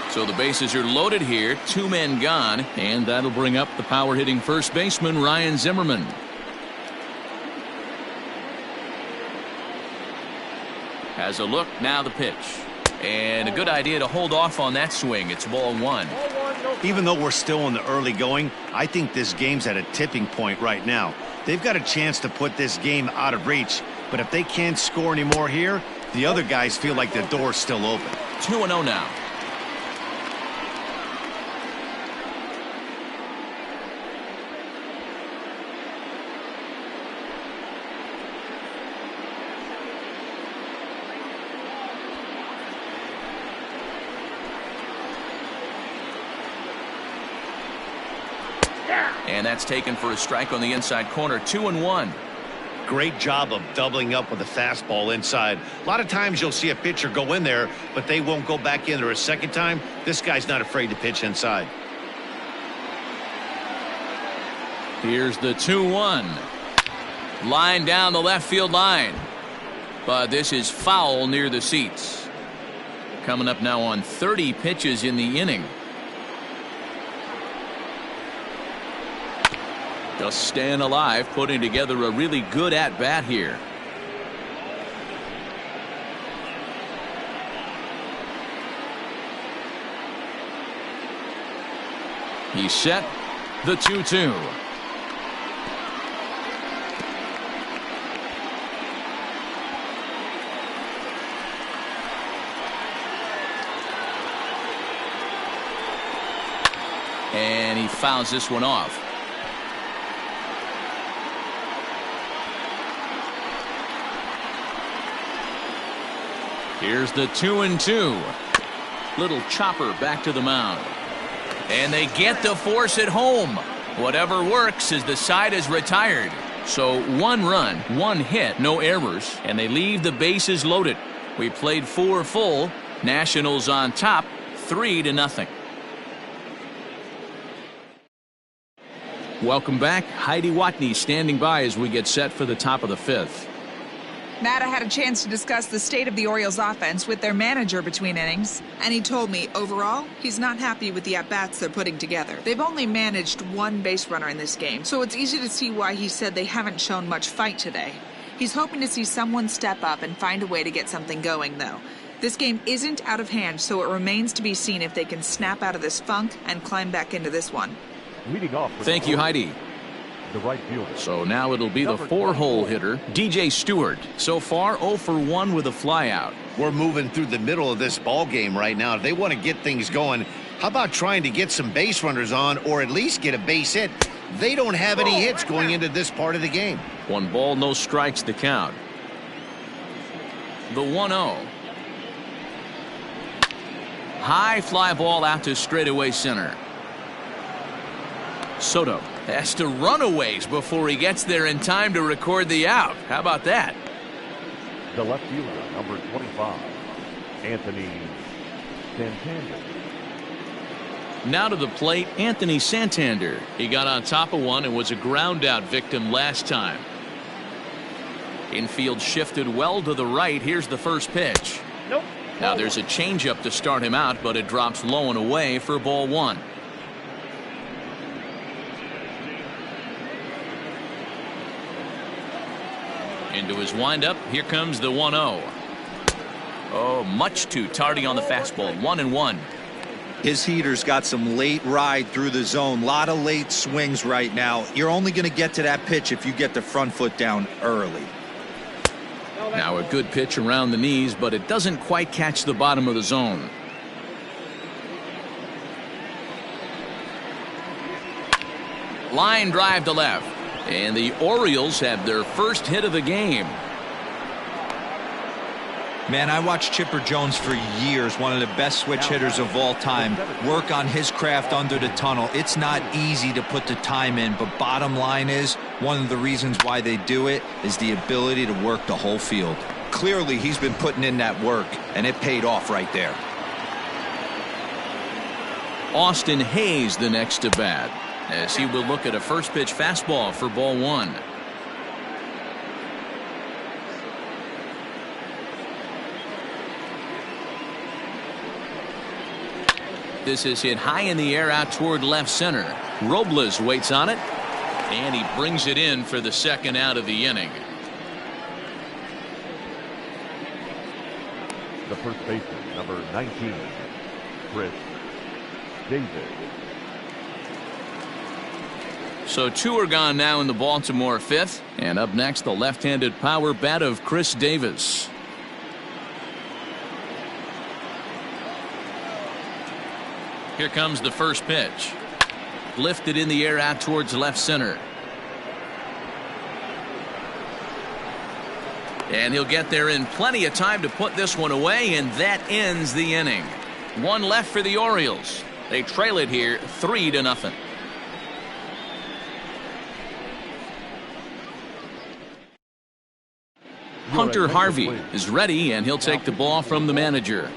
So the bases are loaded here, 2 men gone, and that'll bring up the power-hitting first baseman Ryan Zimmerman. Has a look, now the pitch. And a good idea to hold off on that swing. It's ball 1. Even though we're still in the early going, I think this game's at a tipping point right now. They've got a chance to put this game out of reach, but if they can't score anymore here, the other guys feel like the door's still open. 2-0 now. And that's taken for a strike on the inside corner. 2-1. Great job of doubling up with a fastball inside. A lot of times you'll see a pitcher go in there, but they won't go back in there a second time. This guy's not afraid to pitch inside. Here's the 2-1. Line down the left field line. But this is foul near the seats. Coming up now on 30 pitches in the inning. Just staying alive, putting together a really good at-bat here. He's set. The 2-2. And he fouls this one off. Here's the 2-2. Little chopper back to the mound. And they get the force at home. Whatever works as the side is retired. So 1 run, 1 hit, no errors, and they leave the bases loaded. We played 4 full. Nationals on top, 3-0. Welcome back. Heidi Watney standing by as we get set for the top of the 5th. Matt, I had a chance to discuss the state of the Orioles offense with their manager between innings, and he told me overall he's not happy with the at-bats they're putting together. They've only managed 1 base runner in this game, so it's easy to see why he said they haven't shown much fight today. He's hoping to see someone step up and find a way to get something going, though. This game isn't out of hand, so it remains to be seen if they can snap out of this funk and climb back into this one. Leading off. Thank you, Heidi. The right fielder. So now it'll be the 4-hole hitter, DJ Stewart. So far 0 for 1 with a flyout. We're moving through the middle of this ball game right now. If they want to get things going, how about trying to get some base runners on or at least get a base hit? They don't have any hits going into this part of the game. 1 ball, no strikes to count. The 1-0. High fly ball out to straightaway center. Soto has to run a ways before he gets there in time to record the out. How about that? The left fielder, number 25, Anthony Santander. Now to the plate, Anthony Santander. He got on top of one and was a ground out victim last time. Infield shifted well to the right. Here's the first pitch. Nope. Now there's a changeup to start him out, but it drops low and away for ball 1. Into his windup, here comes the 1-0. Oh, much too tardy on the fastball. 1-1. His heater's got some late ride through the zone. A lot of late swings right now. You're only going to get to that pitch if you get the front foot down early. Now a good pitch around the knees, but it doesn't quite catch the bottom of the zone. Line drive to left. And the Orioles have their first hit of the game. Man, I watched Chipper Jones for years, one of the best switch hitters of all time. Work on his craft under the tunnel. It's not easy to put the time in, but bottom line is, one of the reasons why they do it is the ability to work the whole field. Clearly, he's been putting in that work, and it paid off right there. Austin Hayes the next to bat, as he will look at a first pitch fastball for ball one. This is hit high in the air out toward left center. Robles waits on it, and he brings it in for the second out of the inning. The first baseman, number 19, Chris Davis. So two are gone now in the Baltimore fifth, and up next the left-handed power bat of Chris Davis. Here comes the first pitch. Lifted in the air out towards left center. And he'll get there in plenty of time to put this one away, and that ends the inning. One left for the Orioles. They trail it here 3-0. Hunter Harvey is ready, and he'll take the ball from the manager.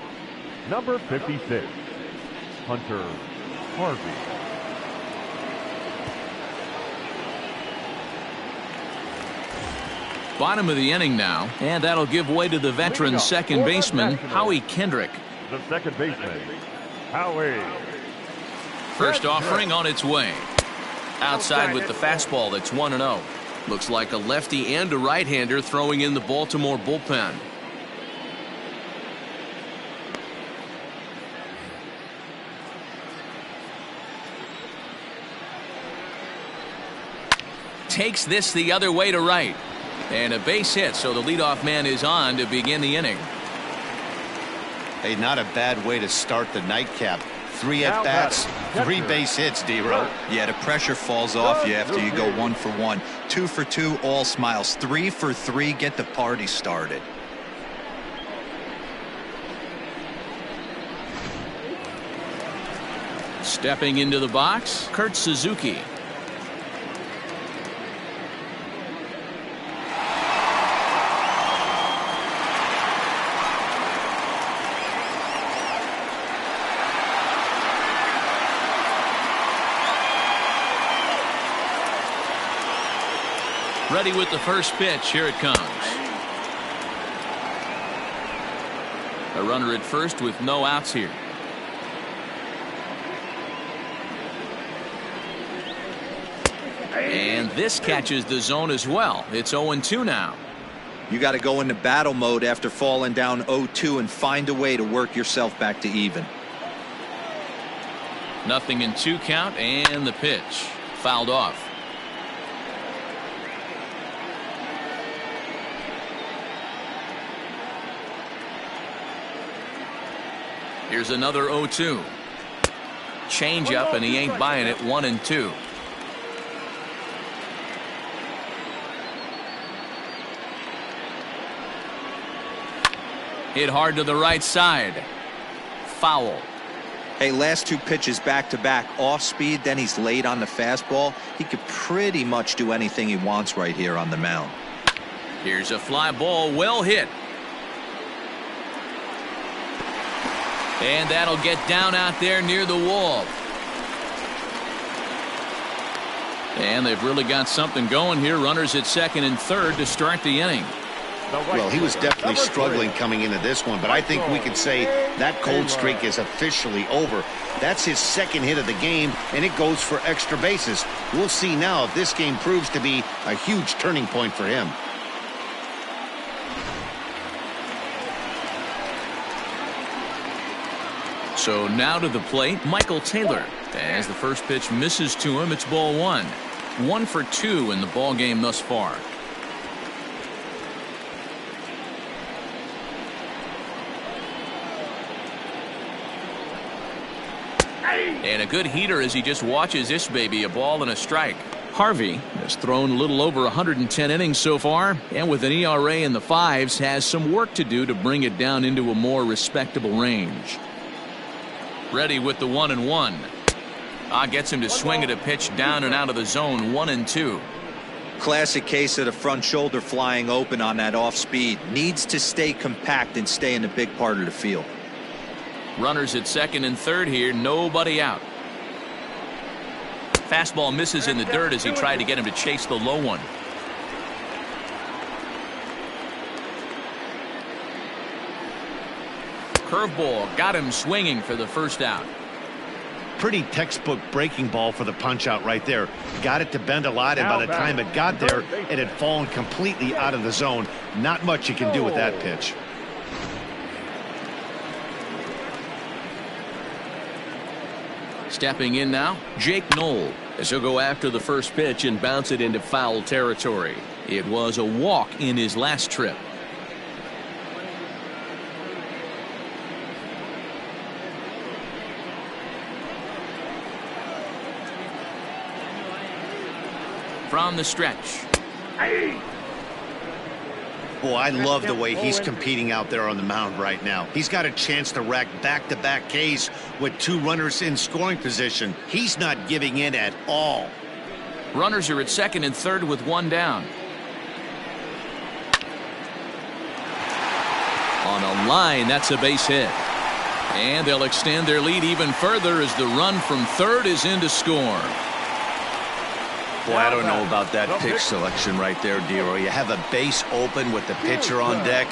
Number 56, Hunter Harvey. Bottom of the inning now, and that'll give way to the veteran second baseman, Howie Kendrick. The second baseman, Howie. First offering on its way. Outside with the fastball that's 1-0. Looks like a lefty and a right-hander throwing in the Baltimore bullpen. Takes this the other way to right. And a base hit, so the leadoff man is on to begin the inning. Hey, not a bad way to start the nightcap. 3 at-bats, 3 base hits, D-Row. Yeah, the pressure falls off you after you go 1 for 1. 2 for 2, all smiles. 3 for 3, get the party started. Stepping into the box, Kurt Suzuki. Ready with the first pitch. Here it comes. A runner at first with no outs here. And this catches the zone as well. It's 0-2 now. You got to go into battle mode after falling down 0-2 and find a way to work yourself back to even. Nothing in 2 count, and the pitch fouled off. Here's another 0-2. Change up, and he ain't buying it. 1-2. Hit hard to the right side. Foul. Hey, last 2 pitches back-to-back, off speed, then he's late on the fastball. He could pretty much do anything he wants right here on the mound. Here's a fly ball, well hit. And that'll get down out there near the wall. And they've really got something going here. Runners at second and third to start the inning. Well, he was definitely struggling coming into this one, but I think we could say that cold streak is officially over. That's his second hit of the game, and it goes for extra bases. We'll see now if this game proves to be a huge turning point for him. So now to the plate, Michael Taylor. As the first pitch misses to him, it's ball 1. 1 for 2 in the ball game thus far. And a good heater as he just watches this baby, a ball and a strike. Harvey has thrown a little over 110 innings so far, and with an ERA in the 5s, has some work to do to bring it down into a more respectable range. Ready with the 1-1. Gets him to swing at a pitch down and out of the zone. 1-2. Classic case of the front shoulder flying open on that off speed. Needs to stay compact and stay in the big part of the field. Runners at second and third here. Nobody out. Fastball misses in the dirt as he tried to get him to chase the low one. Curveball got him swinging for the first out. Pretty textbook breaking ball for the punch out right there. Got it to bend a lot, and by the time it got there, it had fallen completely out of the zone. Not much you can do with that pitch. Stepping in now, Jake Knoll, as he'll go after the first pitch and bounce it into foul territory. It was a walk in his last trip. From the stretch. Boy, I love the way he's competing out there on the mound right now. He's got a chance to rack back-to-back Ks with 2 runners in scoring position. He's not giving in at all. Runners are at second and third with 1 down. On a line, that's a base hit. And they'll extend their lead even further as the run from third is in to score. Boy, I don't know about that pitch selection right there, Dero. You have a base open with the pitcher on deck.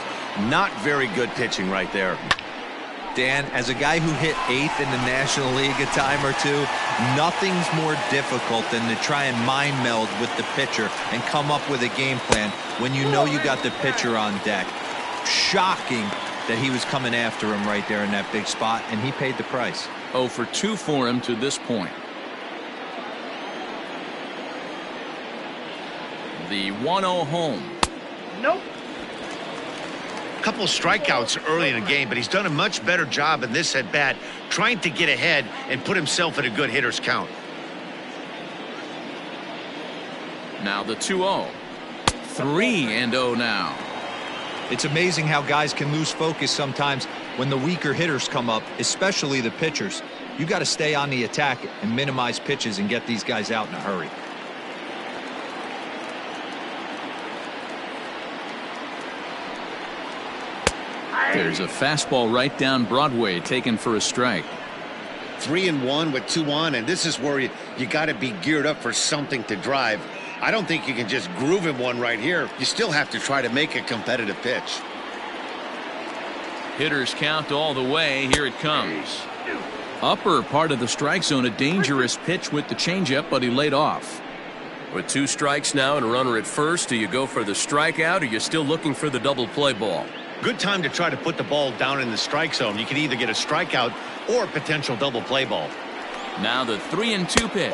Not very good pitching right there. Dan, as a guy who hit 8th in the National League a time or two, nothing's more difficult than to try and mind meld with the pitcher and come up with a game plan when you know you got the pitcher on deck. Shocking that he was coming after him right there in that big spot, and he paid the price. 0 for 2 for him to this point. The 1-0 home. Nope. Couple strikeouts early in the game, but he's done a much better job in this at bat trying to get ahead and put himself in a good hitter's count. Now the 2-0. 3-0 now. It's amazing how guys can lose focus sometimes when the weaker hitters come up, especially the pitchers. You got to stay on the attack and minimize pitches and get these guys out in a hurry. There's a fastball right down Broadway taken for a strike. 3-1 with 2 on, and this is where you got to be geared up for something to drive. I don't think you can just groove him one right here. You still have to try to make a competitive pitch. Hitters count all the way. Here it comes. Upper part of the strike zone, a dangerous pitch with the changeup, but he laid off. With 2 strikes now and a runner at first, do you go for the strikeout, or are you still looking for the double play ball? Good time to try to put the ball down in the strike zone. You can either get a strikeout or a potential double play ball. Now the 3-2 pitch.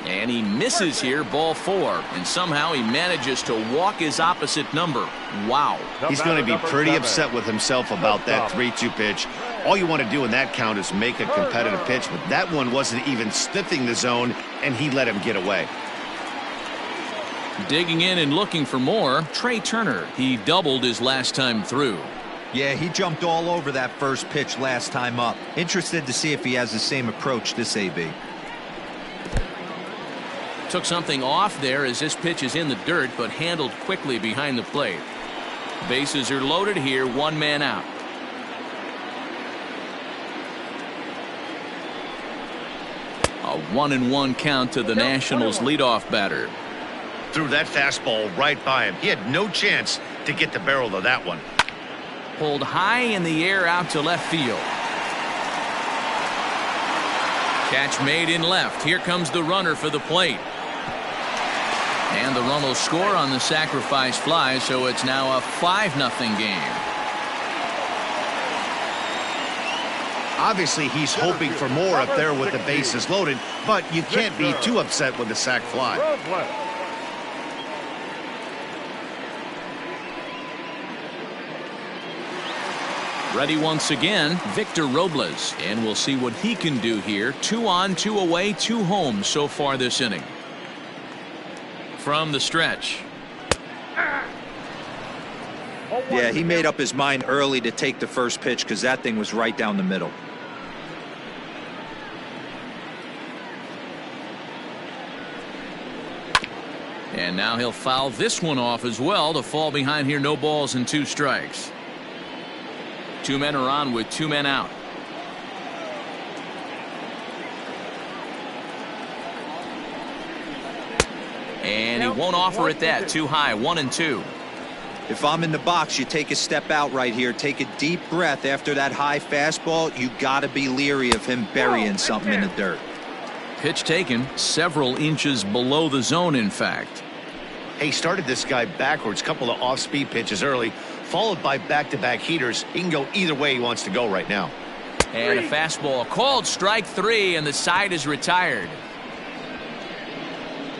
And he misses here, ball 4. And somehow he manages to walk his opposite number. Wow. He's going to be pretty upset with himself about that 3-2 pitch. All you want to do in that count is make a competitive pitch, but that one wasn't even sniffing the zone, and he let him get away. Digging in and looking for more, Trey Turner. He doubled his last time through. Yeah, he jumped all over that first pitch last time up. Interested to see if he has the same approach this AB. Took something off there as this pitch is in the dirt, but handled quickly behind the plate. Bases are loaded here, 1 man out. A 1-1 count to the Nationals leadoff batter. Threw that fastball right by him. He had no chance to get the barrel of that one. Pulled high in the air out to left field. Catch made in left. Here comes the runner for the plate. And the run will score on the sacrifice fly, so it's now a 5-0 game. Obviously, he's hoping for more up there with the bases loaded, but you can't be too upset with the sac fly. Ready once again, Victor Robles, and we'll see what he can do here. 2 on, 2 away, 2 home so far this inning. from the stretch. Yeah, he made up his mind early to take the first pitch because that thing was right down the middle. And now he'll foul this one off as well to fall behind here. No balls and 2 strikes. 2 men are on with 2 men out. And he won't offer it that. Too high. 1-2. If I'm in the box, you take a step out right here. Take a deep breath after that high fastball. You got to be leery of him burying something in the dirt. Pitch taken several inches below the zone, in fact. He started this guy backwards, couple of off-speed pitches early, followed by back-to-back heaters. He can go either way he wants to go right now. And a fastball called strike 3, and the side is retired.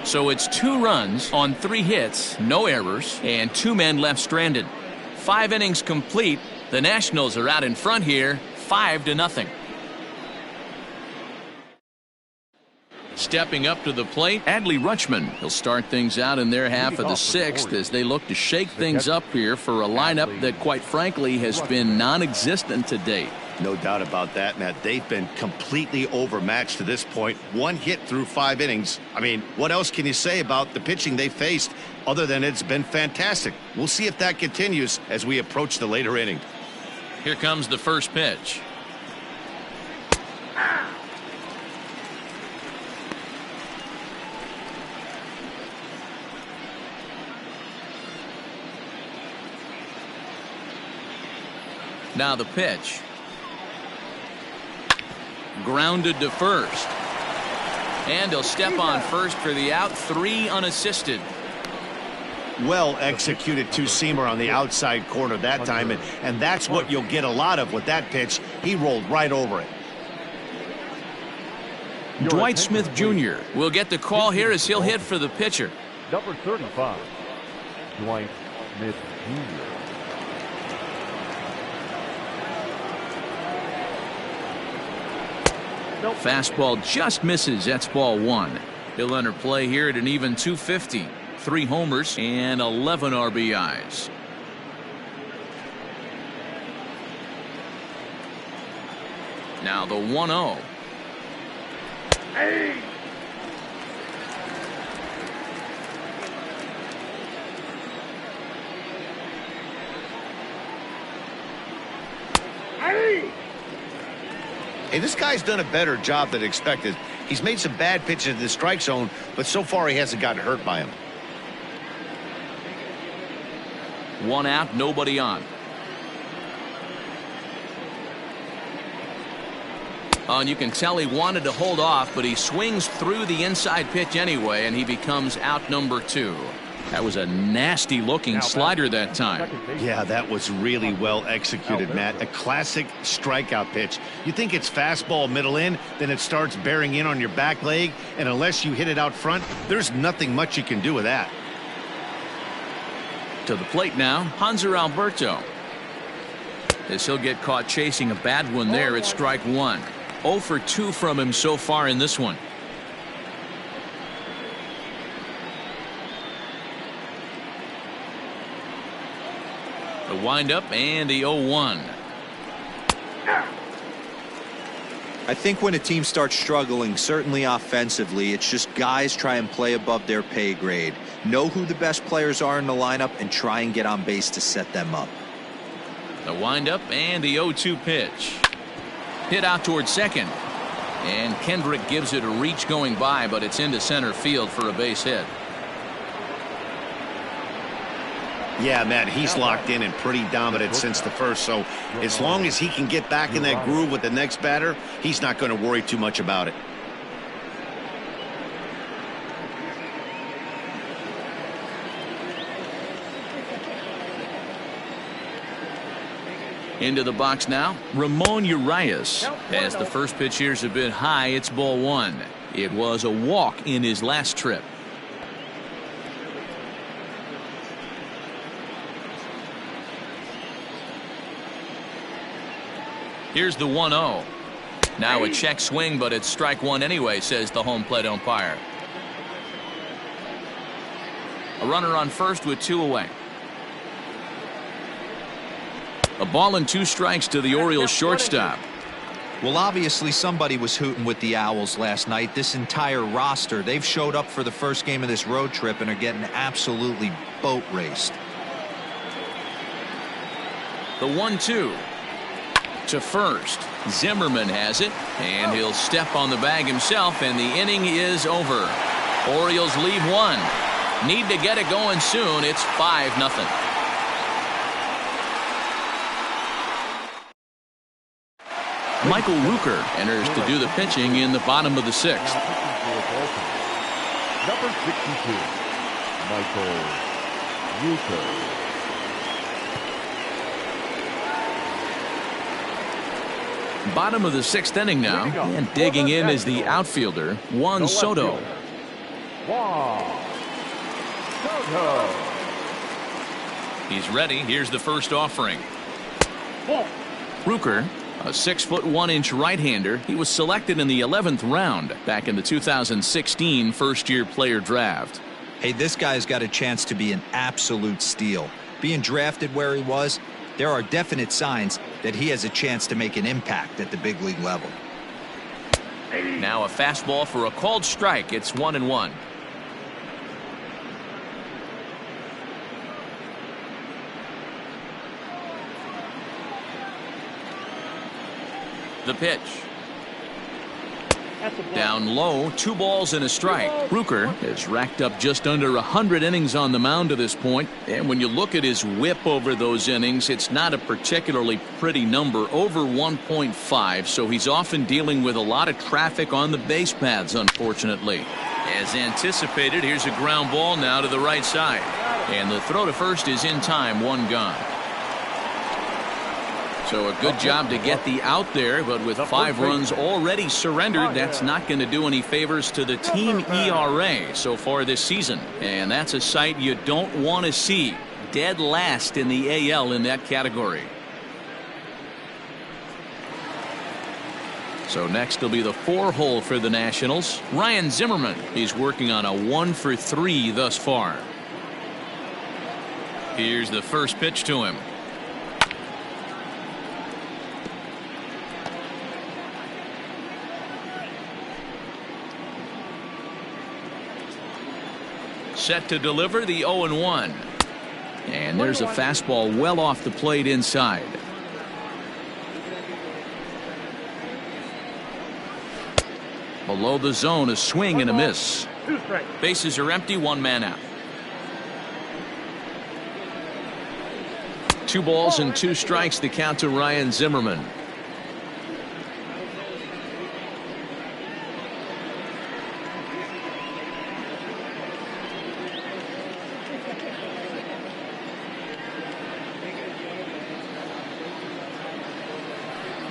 So it's 2 runs on 3 hits, no errors, and 2 men left stranded. 5 innings complete. The Nationals are out in front here, 5-0. Stepping up to the plate, Adley Rutschman. He'll start things out in their half of the 6th as they look to shake things up here for a lineup that, quite frankly, has been non-existent to date. No doubt about that, Matt. They've been completely overmatched to this point. 1 hit through 5 innings. I mean, what else can you say about the pitching they faced other than it's been fantastic? We'll see if that continues as we approach the later inning. Here comes the first pitch. Now the pitch. Grounded to first. And he'll step on first for the out. 3 unassisted. Well executed 2-seamer on the outside corner that time, and that's what you'll get a lot of with that pitch. He rolled right over it. Dwight Smith Jr. will get the call here as he'll hit for the pitcher. Number 35, Dwight Smith Jr. Fastball just misses. That's ball 1. He'll enter play here at an even 250. 3 homers and 11 RBIs. Now the 1-0. Hey! Hey! Hey, this guy's done a better job than expected. He's made some bad pitches in the strike zone, but so far he hasn't gotten hurt by him. 1 out, nobody on. Oh, and you can tell he wanted to hold off, but he swings through the inside pitch anyway, and he becomes out number 2. That was a nasty looking slider that time. Yeah, that was really well executed, Matt. A classic strikeout pitch. You think it's fastball middle in, then it starts bearing in on your back leg, and unless you hit it out front, there's nothing much you can do with that. To the plate now, Hanser Alberto. As he'll get caught chasing a bad one there at strike 1. 0 for 2 from him so far in this one. The windup and the 0-1. I think when a team starts struggling, certainly offensively, it's just guys try and play above their pay grade. Know who the best players are in the lineup and try and get on base to set them up. The windup and the 0-2 pitch. Hit out towards second. And Kendrick gives it a reach going by, but it's into center field for a base hit. Yeah, Matt, he's locked in and pretty dominant since the first, so as long as he can get back in that groove with the next batter, he's not going to worry too much about it. Into the box now, Ramon Urias. As the first pitch here's a bit high, it's ball 1. It was a walk in his last trip. Here's the 1-0. Now a check swing, but it's strike 1 anyway, says the home plate umpire. A runner on first with 2 away. A ball and 2 strikes to the Orioles shortstop. Well, obviously somebody was hooting with the Owls last night. This entire roster, they've showed up for the first game of this road trip and are getting absolutely boat raced. The 1-2 to first. Zimmerman has it, and he'll step on the bag himself, and the inning is over. Orioles leave 1. Need to get it going soon. It's 5-0. Michael Rooker enters to do the pitching in the bottom of the 6th. Number 62, Michael Rooker. Bottom of the 6th inning now, and digging in is the outfielder, Juan Soto. Juan Soto. He's ready. Here's the first offering. Rooker, a 6'1" right-hander. He was selected in the 11th round back in the 2016 first-year player draft. Hey, this guy's got a chance to be an absolute steal. Being drafted where he was, there are definite signs that he has a chance to make an impact at the big league level. Now a fastball for a called strike. It's 1-1. The pitch. Down low, 2 balls and a strike. Rooker has racked up just under 100 innings on the mound to this point, and when you look at his whip over those innings, it's not a particularly pretty number, over 1.5, so he's often dealing with a lot of traffic on the base paths, unfortunately. As anticipated, here's a ground ball now to the right side, and the throw to first is in time, 1 gone. So a good job to get the out there, but with 5 runs already surrendered, that's not going to do any favors to the team ERA so far this season. And that's a sight you don't want to see. Dead last in the AL in that category. So next will be the 4-hole for the Nationals. Ryan Zimmerman. He's working on a 1-for-3 thus far. Here's the first pitch to him. Set to deliver the 0-1. And there's a fastball well off the plate inside. Below the zone, a swing and a miss. Bases are empty, 1 man out. 2 balls and 2 strikes, the count to Ryan Zimmerman.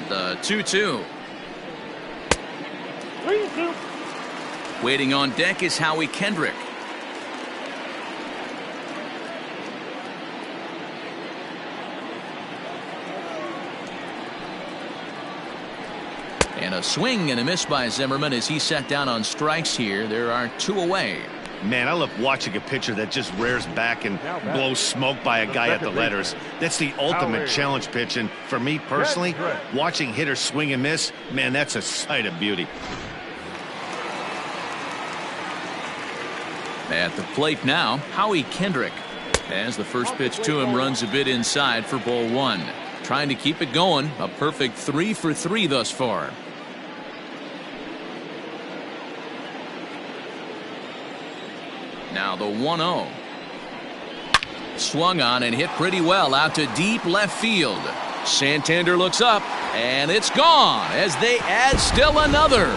The 2-2. Waiting on deck is Howie Kendrick. And a swing and a miss by Zimmerman as he sat down on strikes here. There are 2 away. Man, I love watching a pitcher that just rears back and blows smoke by a guy at the letters. That's the ultimate challenge pitch, and for me personally, watching hitters swing and miss, man, that's a sight of beauty. At the plate now, Howie Kendrick. As the first pitch to him runs a bit inside for ball 1. Trying to keep it going. A perfect 3-for-3 thus far. Now the 1-0. Swung on and hit pretty well out to deep left field. Santander looks up, and it's gone as they add still another.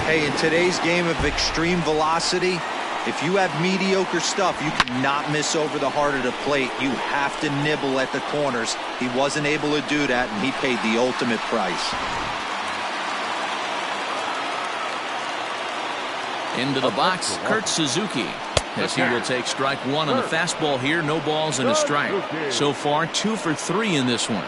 Hey, in today's game of extreme velocity, if you have mediocre stuff, you cannot miss over the heart of the plate. You have to nibble at the corners. He wasn't able to do that, and he paid the ultimate price. Into the box, Kurt Suzuki. As he will take strike 1 on the fastball here. No balls and a strike. So far 2 for 3 in this one.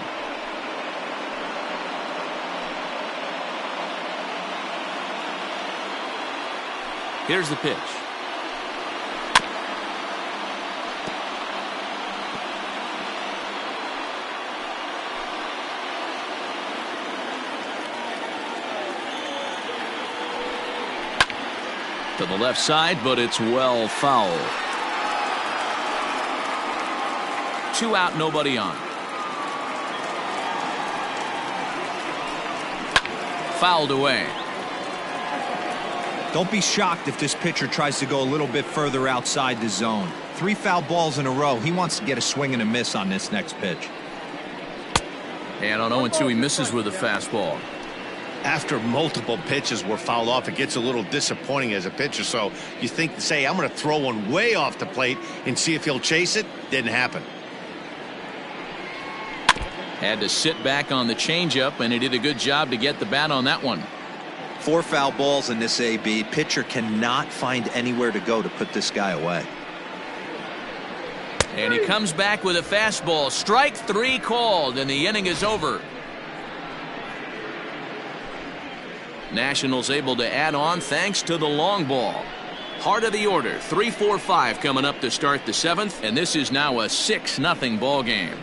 Here's the pitch. To the left side, but it's well fouled. 2 out, nobody on. Fouled away. Don't be shocked if this pitcher tries to go a little bit further outside the zone. 3 foul balls in a row. He wants to get a swing and a miss on this next pitch. And on 0-2, he misses with a fastball. After multiple pitches were fouled off, it gets a little disappointing as a pitcher. So you think, say, I'm going to throw one way off the plate and see if he'll chase it. Didn't happen. Had to sit back on the changeup, and he did a good job to get the bat on that one. 4 foul balls in this AB. Pitcher cannot find anywhere to go to put this guy away. And he comes back with a fastball. Strike 3 called, and the inning is over. Nationals able to add on thanks to the long ball. Heart of the order, 3-4-5 coming up to start the 7th, and this is now a 6-0 ball game.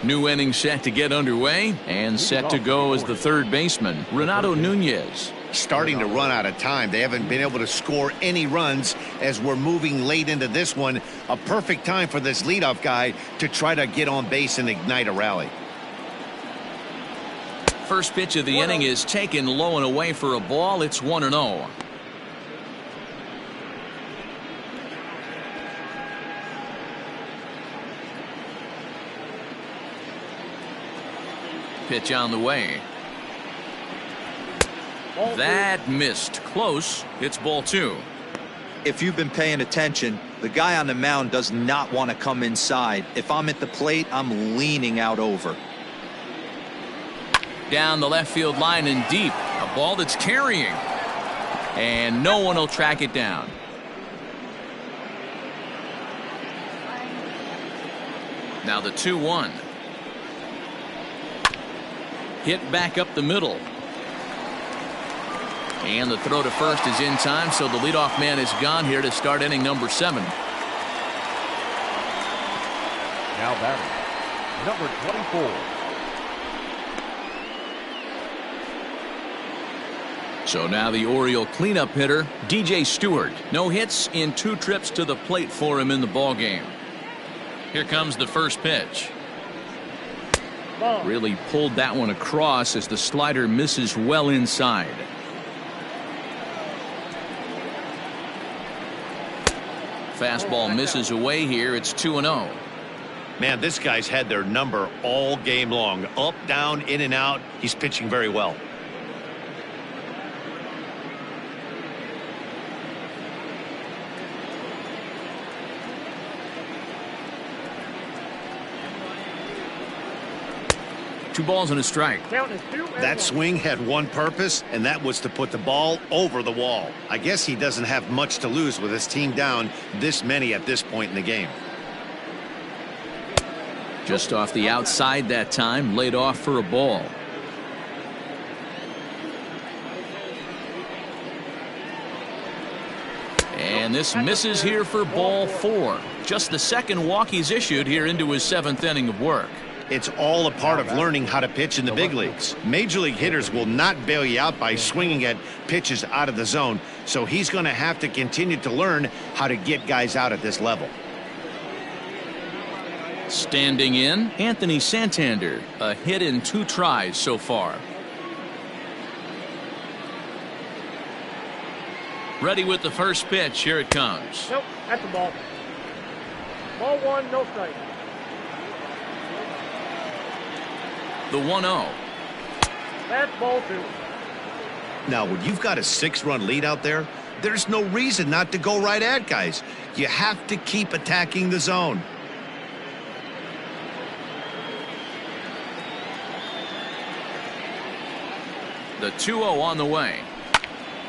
New inning set to get underway, and set to go as the third baseman, Renato Nunez. Starting to run out of time. They haven't been able to score any runs as we're moving late into this one. A perfect time for this leadoff guy to try to get on base and ignite a rally. First pitch of the inning is taken low and away for a ball. It's 1-0. Pitch on the way. That missed. Close. It's ball 2. If you've been paying attention, the guy on the mound does not want to come inside. If I'm at the plate, I'm leaning out over. Down the left field line and deep. A ball that's carrying. And no one will track it down. Now the 2-1. Hit back up the middle. And the throw to first is in time, so the leadoff man is gone here to start inning number 7. Now batting, number 24. So now the Oriole cleanup hitter, DJ Stewart. No hits in 2 trips to the plate for him in the ball game. Here comes the first pitch. Really pulled that one across as the slider misses well inside. Fastball misses away here. It's 2-0. Man, this guy's had their number all game long. Up, down, in and out. He's pitching very well. Two balls and a strike. That swing had one purpose, and that was to put the ball over the wall. I guess he doesn't have much to lose with his team down this many at this point in the game. Just off the outside that time, laid off for a ball. And this misses here for ball 4. Just the second walk he's issued here into his 7th inning of work. It's all a part of learning how to pitch in the big leagues. Major league hitters will not bail you out by swinging at pitches out of the zone, so he's going to have to continue to learn how to get guys out at this level. Standing in, Anthony Santander. A hit in 2 tries so far. Ready with the first pitch. Here it comes. Nope, that's the ball. Ball 1, no strike. The 1-0. That's ball 2. Now, when you've got a 6-run lead out there, there's no reason not to go right at guys. You have to keep attacking the zone. The 2-0 on the way.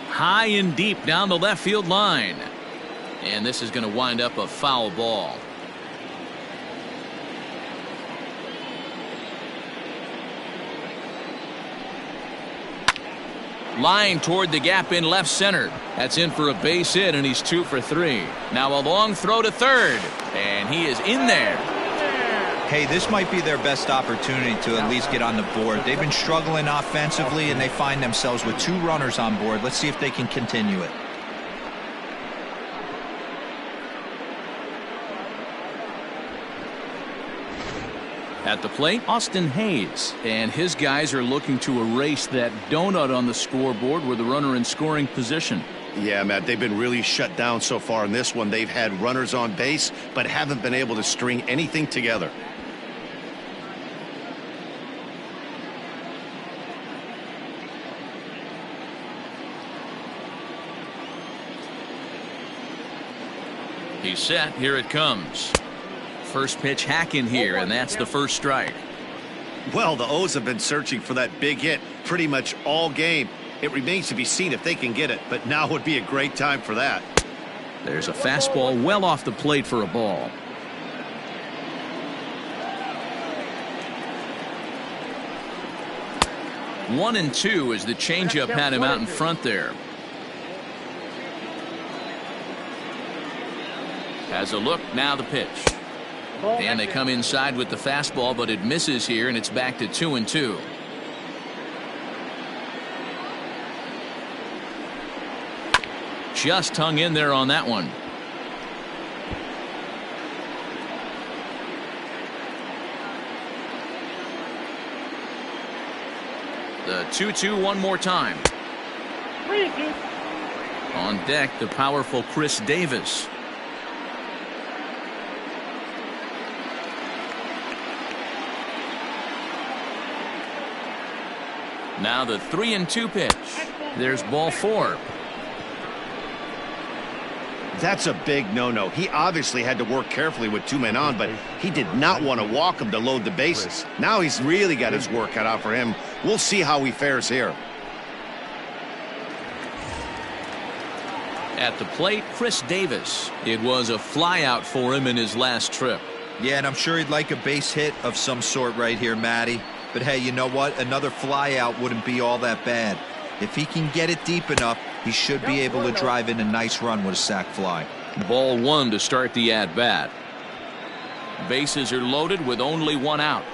High and deep down the left field line. And this is going to wind up a foul ball. Line toward the gap in left center. That's in for a base hit, and he's 2 for 3. Now a long throw to third, and he is in there. Hey, this might be their best opportunity to at least get on the board. They've been struggling offensively, and they find themselves with 2 runners on board. Let's see if they can continue it. At the plate, Austin Hayes, and his guys are looking to erase that donut on the scoreboard with the runner in scoring position. Yeah, Matt, they've been really shut down so far in this one. They've had runners on base, but haven't been able to string anything together. He's set. Here it comes. First pitch hacking here, and that's the first strike. Well, the O's have been searching for that big hit pretty much all game. It remains to be seen if they can get it, but now would be a great time for that. There's a fastball well off the plate for a ball. One and two as the changeup had him out in front there. Has a look, now the pitch. And they come inside with the fastball, but it misses here, and it's back to 2-2. Just hung in there on that one. The 2-2 one more time. On deck, the powerful Chris Davis. Now the 3-2 pitch. There's ball 4. That's a big no-no. He obviously had to work carefully with 2 men on, but he did not want to walk him to load the bases. Now he's really got his work cut out for him. We'll see how he fares here. At the plate, Chris Davis. It was a flyout for him in his last trip. Yeah, and I'm sure he'd like a base hit of some sort right here, Matty. But hey, you know what? Another flyout wouldn't be all that bad. If he can get it deep enough, he should be able to drive in a nice run with a sac fly. Ball 1 to start the at-bat. Bases are loaded with only 1 out.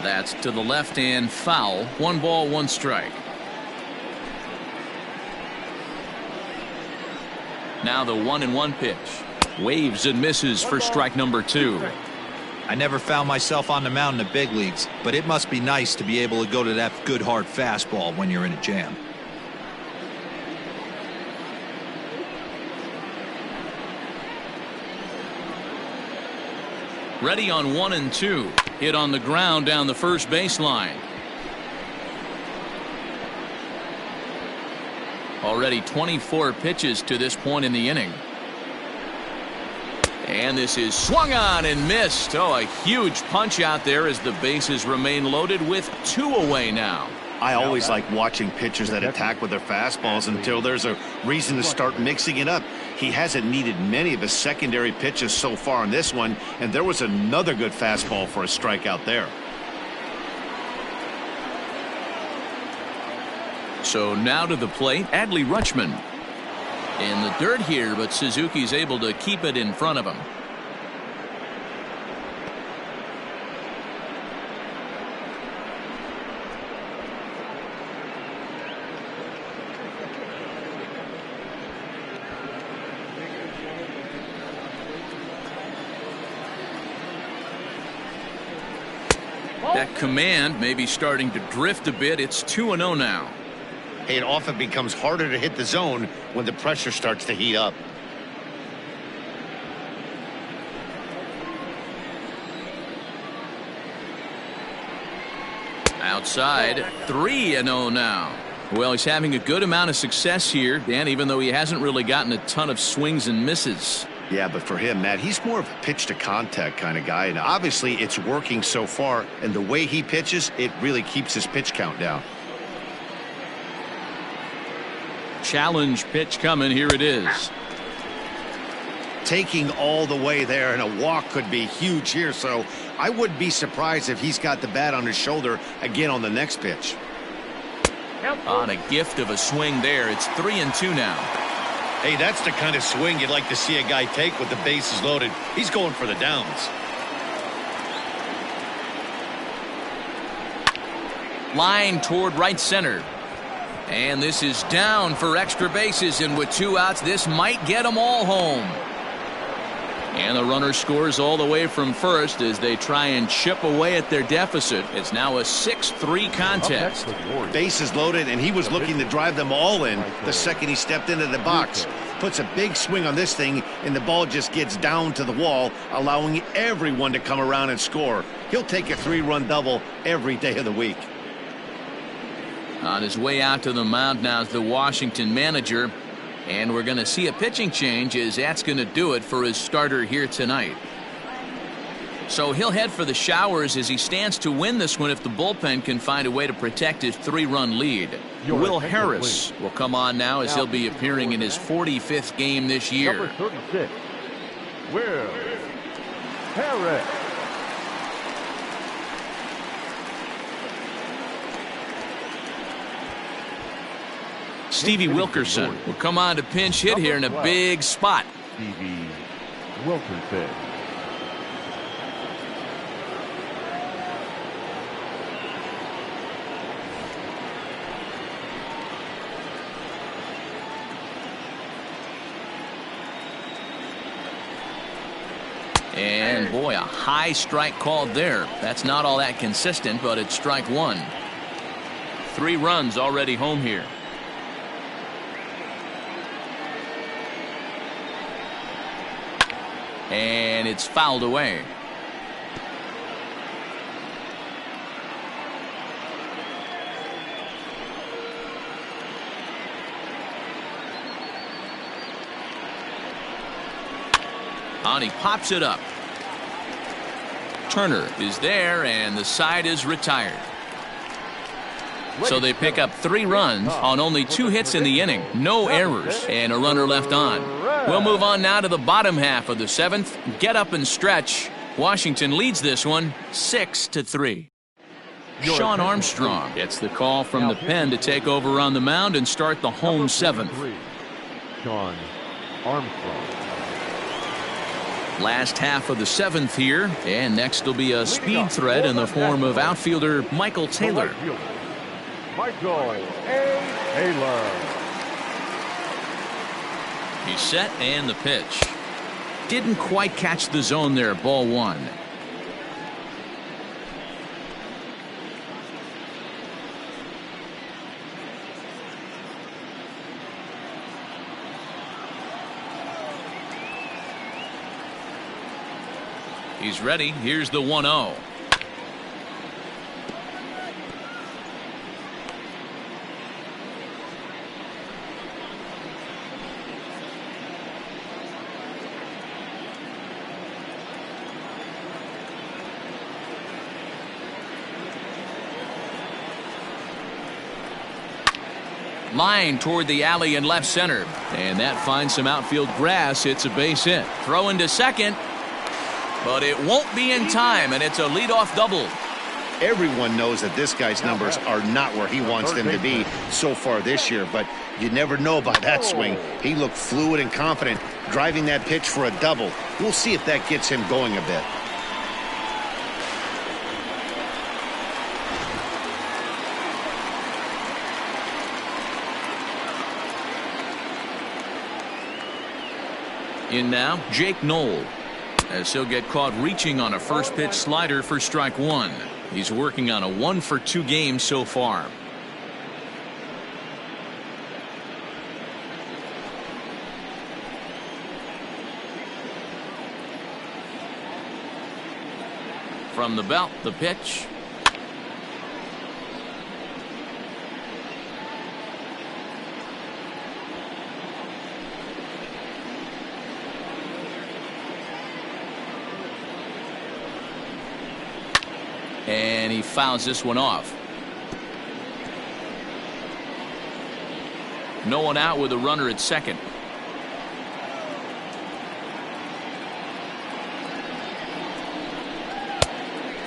That's to the left and foul. 1 ball, 1 strike. Now the 1-1 pitch. Waves and misses for strike number 2. I never found myself on the mound in the big leagues, but it must be nice to be able to go to that good hard fastball when you're in a jam. Ready on 1 and 2. Hit on the ground down the first baseline. Already 24 pitches to this point in the inning. And this is swung on and missed. Oh, a huge punch out there as the bases remain loaded with 2 away now. I always like watching pitchers that attack with their fastballs until there's a reason to start mixing it up. He hasn't needed many of his secondary pitches so far in this one, and there was another good fastball for a strikeout there. So now to the plate, Adley Rutschman. In the dirt here, but Suzuki's able to keep it in front of him. That command may be starting to drift a bit. It's 2-0 now. It often becomes harder to hit the zone when the pressure starts to heat up. Outside, 3-0 now. Well, he's having a good amount of success here, Dan, even though he hasn't really gotten a ton of swings and misses. Yeah, but for him, Matt, he's more of a pitch to contact kind of guy, and obviously it's working so far, and the way he pitches, it really keeps his pitch count down. Challenge pitch coming. Here it is. Taking all the way there, and a walk could be huge here, so I wouldn't be surprised if he's got the bat on his shoulder again on the next pitch. On a gift of a swing there. It's 3-2 now. Hey, that's the kind of swing you'd like to see a guy take with the bases loaded. He's going for the downs. Line toward right center. And this is down for extra bases, and with 2 outs, this might get them all home. And the runner scores all the way from first as they try and chip away at their deficit. It's now a 6-3 contest. Bases loaded, and he was looking to drive them all in the second he stepped into the box. Puts a big swing on this thing, and the ball just gets down to the wall, allowing everyone to come around and score. He'll take a 3-run double every day of the week. On his way out to the mound now is the Washington manager. And we're going to see a pitching change as that's going to do it for his starter here tonight. So he'll head for the showers as he stands to win this one if the bullpen can find a way to protect his 3-run lead. Will Harris will come on now as he'll be appearing in his 45th game this year. Number 36, Will Harris. Stevie Wilkerson will come on to pinch hit here in a big spot. Stevie Wilkerson. And boy, a high strike called there. That's not all that consistent, but it's strike 1. 3 runs already home here. And it's fouled away. And he pops it up. Turner is there, and the side is retired. So they pick up 3 runs on only 2 hits in the inning. No errors, and a runner left on. We'll move on now to the bottom half of the 7th. Get up and stretch. Washington leads this one 6-3. Sean Armstrong gets the call from the pen to take over on the mound and start the home 7th. Sean Armstrong. Last half of the 7th here, and next will be a speed threat in the form of outfielder Michael Taylor. Michael A. Taylor. He's set, and the pitch. Didn't quite catch the zone there, ball 1. He's ready. Here's the 1-0. Line toward the alley in left center, and that finds some outfield grass. It's a base hit. Throw into second, but it won't be in time, and it's a leadoff double. Everyone knows that this guy's numbers are not where he wants them to be so far this year, but you never know about that swing. He looked fluid and confident, driving that pitch for a double. We'll see if that gets him going a bit. In now, Jake Knoll, as he'll get caught reaching on a first pitch slider for strike 1. He's working on a 1-for-2 game so far. From the belt, the pitch. And he fouls this one off. No one out with a runner at second.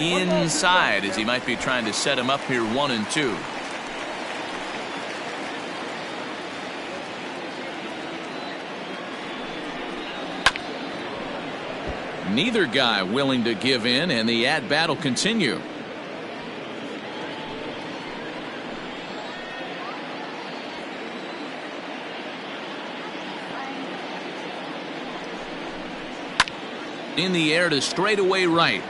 Inside, as he might be trying to set him up here 1-2. Neither guy willing to give in, and the at-bat will continue. In the air to straightaway right.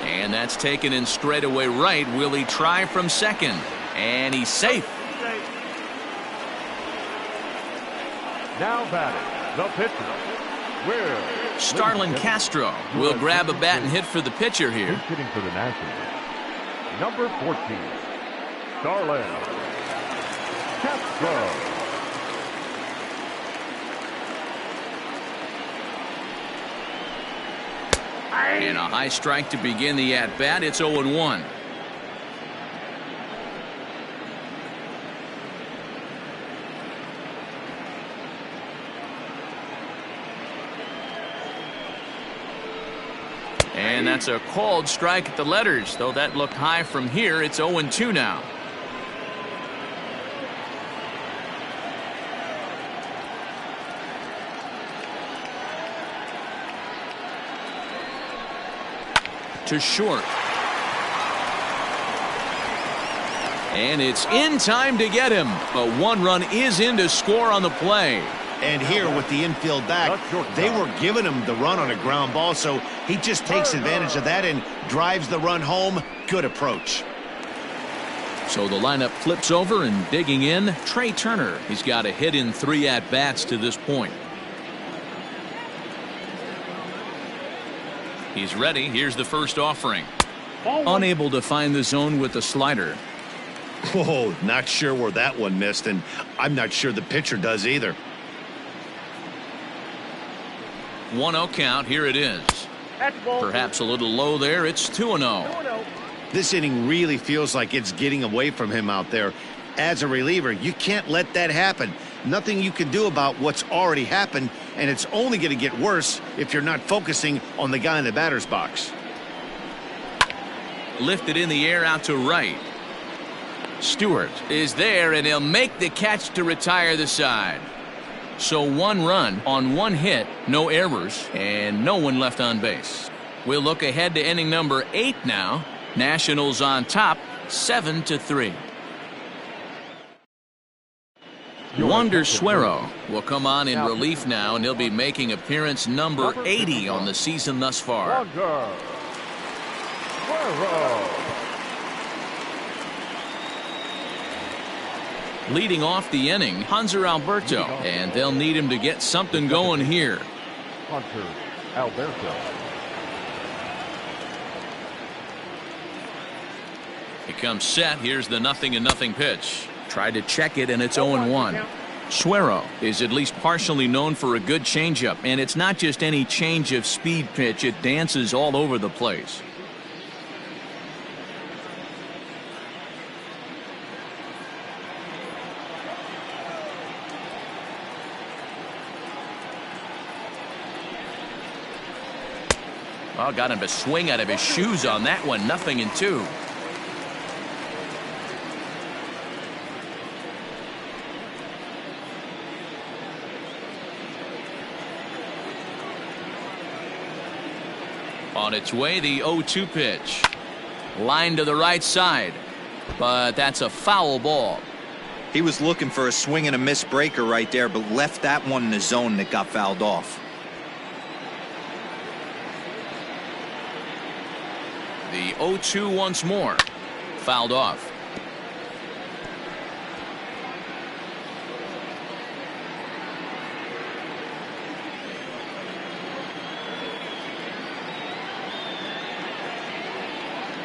And that's taken in straightaway right. Will he try from second? And he's safe. Now batting, the pitcher, Starlin Castro will grab a bat and hit for the pitcher here. He's hitting for the Nationals. Number 14, Starlin Castro. And a high strike to begin the at-bat. It's 0-1. And that's a called strike at the letters. Though that looked high from here, it's 0-2 now. To short. And it's in time to get him. But one run is in to score on the play. And here with the infield back, they were giving him the run on a ground ball, so he just takes advantage of that and drives the run home. Good approach. So the lineup flips over, and digging in, Trey Turner. He's got a hit in 3 at-bats to this point. He's ready. Here's the first offering. Unable to find the zone with the slider. Whoa, not sure where that one missed, and I'm not sure the pitcher does either. 1-0 count. Here it is. Perhaps a little low there. It's 2-0. This inning really feels like it's getting away from him out there. As a reliever, you can't let that happen. Nothing you can do about what's already happened, and it's only going to get worse if you're not focusing on the guy in the batter's box. Lifted in the air out to right. Stewart is there, and he'll make the catch to retire the side. So 1 run on 1 hit, no errors, and no one left on base. We'll look ahead to inning number 8 now. Nationals on top, 7-3. Wander Suero will come on in relief now, and he'll be making appearance number 80 on the season thus far. Leading off the inning, Hanser Alberto, and they'll need him to get something going here. Hunter Alberto. He comes set. Here's the 0-0 pitch. Tried to check it, and it's 0-1. Suero is at least partially known for a good changeup, and it's not just any change of speed pitch. It dances all over the place. Oh, got him to swing out of his shoes on that one. 0-2. On its way, the 0-2 pitch. Line to the right side, but that's a foul ball. He was looking for a swing and a miss breaker right there, but left that one in the zone that got fouled off. The 0-2 once more. Fouled off.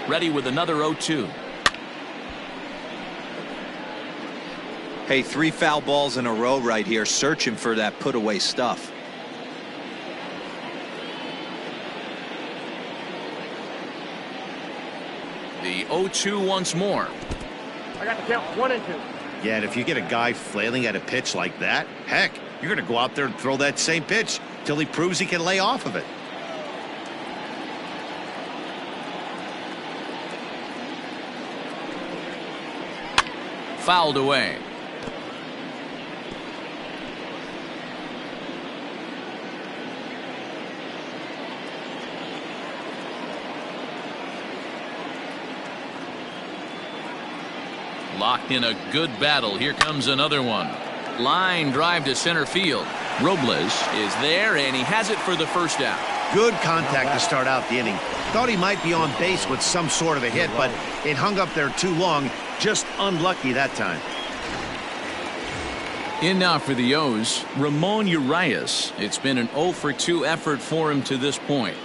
Ready with another 0-2. Hey, 3 foul balls in a row right here, searching for that put away stuff. The 0-2 once more. I got the count 1 and 2. Yeah, and if you get a guy flailing at a pitch like that, heck, you're going to go out there and throw that same pitch till he proves he can lay off of it. Fouled away. Locked in a good battle. Here comes another one. Line drive to center field. Robles is there, and he has it for the first out. Good contact to start out the inning. Thought he might be on base with some sort of a hit, but it hung up there too long. Just unlucky that time. In now for the O's, Ramon Urias. It's been an 0 for 2 effort for him to this point.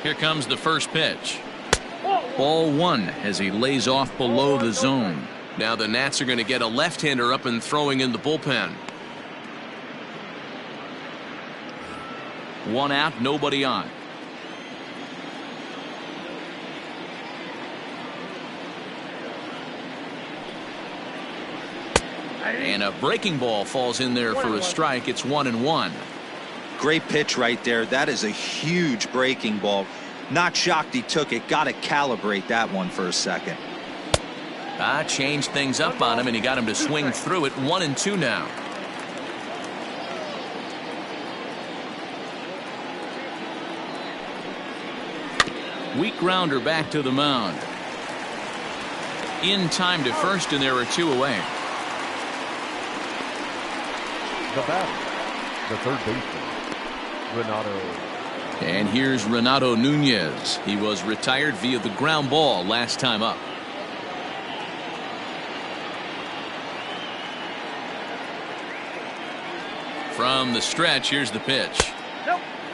Here comes the first pitch. Ball 1 as he lays off below the zone. Now the Nats are going to get a left-hander up and throwing in the bullpen. 1 out, nobody on. And a breaking ball falls in there for a strike. It's 1-1. Great pitch right there. That is a huge breaking ball. Not shocked he took it. Got to calibrate that one for a second. Changed things up on him, and he got him to swing through it. 1-2 now. Weak grounder back to the mound. In time to first, and there are 2 away. The batter, the third baseman, Renato. And here's Renato Nunez. He was retired via the ground ball last time up. From the stretch, here's the pitch.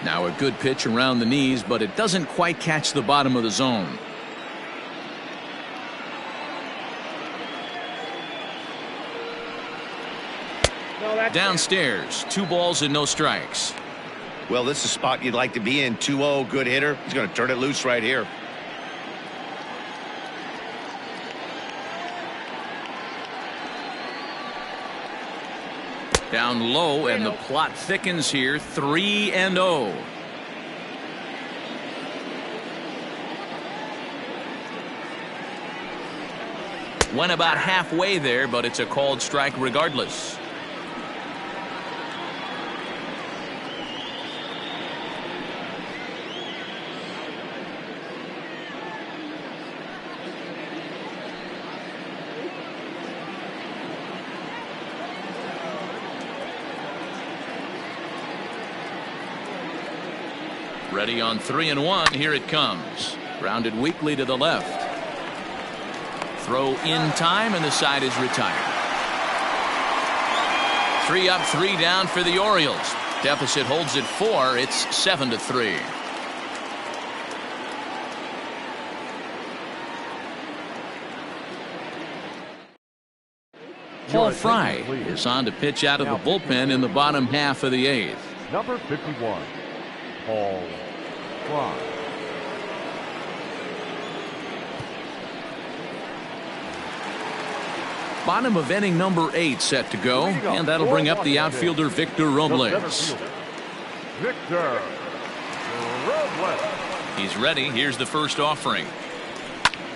Now a good pitch around the knees, but it doesn't quite catch the bottom of the zone. Downstairs, 2 balls and no strikes. Well, this is a spot you'd like to be in. 2-0, good hitter. He's going to turn it loose right here. Down low, and the plot thickens here. 3-0. Went about halfway there, but it's a called strike regardless. Ready on 3-1. Here it comes. Grounded weakly to the left. Throw in time, and the side is retired. 3 up, 3 down for the Orioles. Deficit holds at 4. It's 7-3. Paul Fry is on to pitch out of the bullpen in the bottom half of the 8th. Number 51, Paul Fry. Bottom of inning number 8 set to go, and that'll bring up the outfielder Victor Robles. Victor Robles. He's ready. Here's the first offering.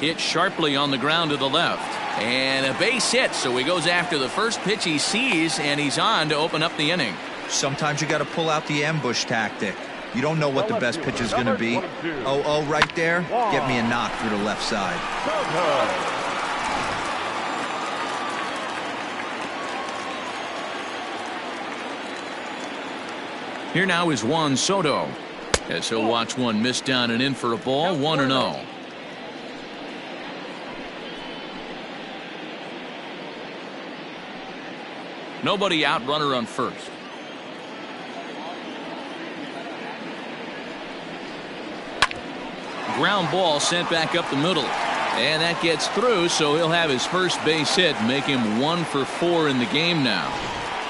Hit sharply on the ground to the left. And a base hit, so he goes after the first pitch he sees, and he's on to open up the inning. Sometimes you got to pull out the ambush tactic. You don't know what the best pitch is going to be. 0-0 right there. Get me a knock through the left side. Here now is Juan Soto, as he'll watch one miss down and in for a ball. 1-0. Nobody out, runner on first. Ground ball sent back up the middle, and that gets through, so he'll have his first base hit, make him 1 for 4 in the game now.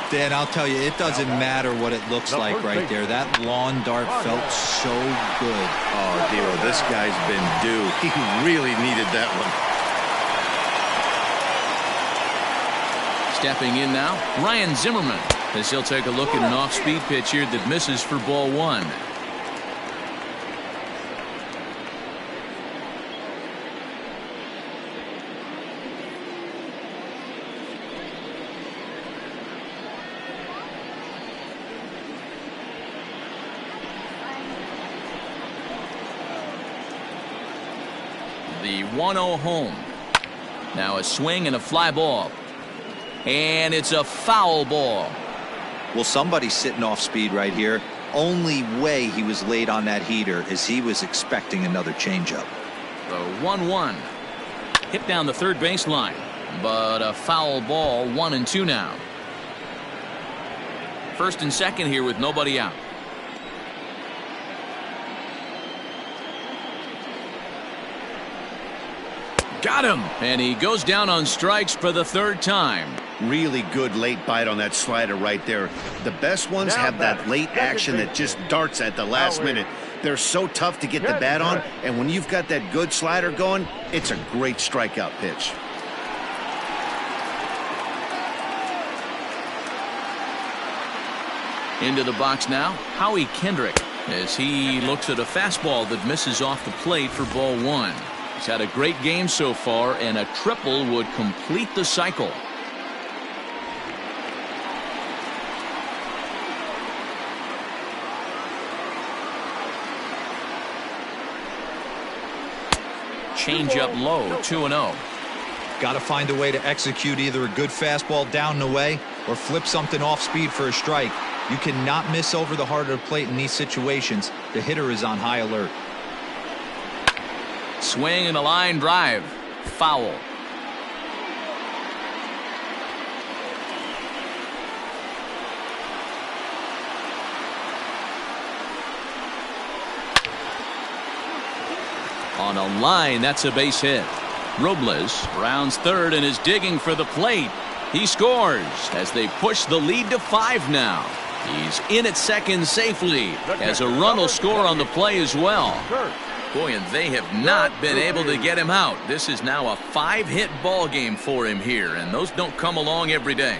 Dan, I'll tell you, it doesn't matter what it looks like right there. That lawn dart felt so good. Oh, Dero, this guy's been due. He really needed that one. Stepping in now, Ryan Zimmerman, as he'll take a look at an off-speed pitch here that misses for ball 1. The 1-0 home. Now a swing and a fly ball. And it's a foul ball. Well, somebody's sitting off speed right here. Only way he was late on that heater is he was expecting another changeup. The 1-1. Hit down the third baseline. But a foul ball. 1-2 now. First and second here with nobody out. Got him. And he goes down on strikes for the third time. Really good late bite on that slider right there. The best ones have that late action that just darts at the last minute. They're so tough to get the bat on, and when you've got that good slider going, it's a great strikeout pitch. Into the box now, Howie Kendrick, as he looks at a fastball that misses off the plate for ball one. He's had a great game so far, and a triple would complete the cycle. Change up low, 2-0. Got to find a way to execute either a good fastball down and away or flip something off speed for a strike. You cannot miss over the heart of the plate in these situations. The hitter is on high alert. Swing and a line drive. Foul. On a line, that's a base hit. Robles rounds third and is digging for the plate. He scores as they push the lead to 5 now. He's in at second safely as a run will score on the play as well. Boy, and they have not been able to get him out. This is now a 5-hit ball game for him here, and those don't come along every day.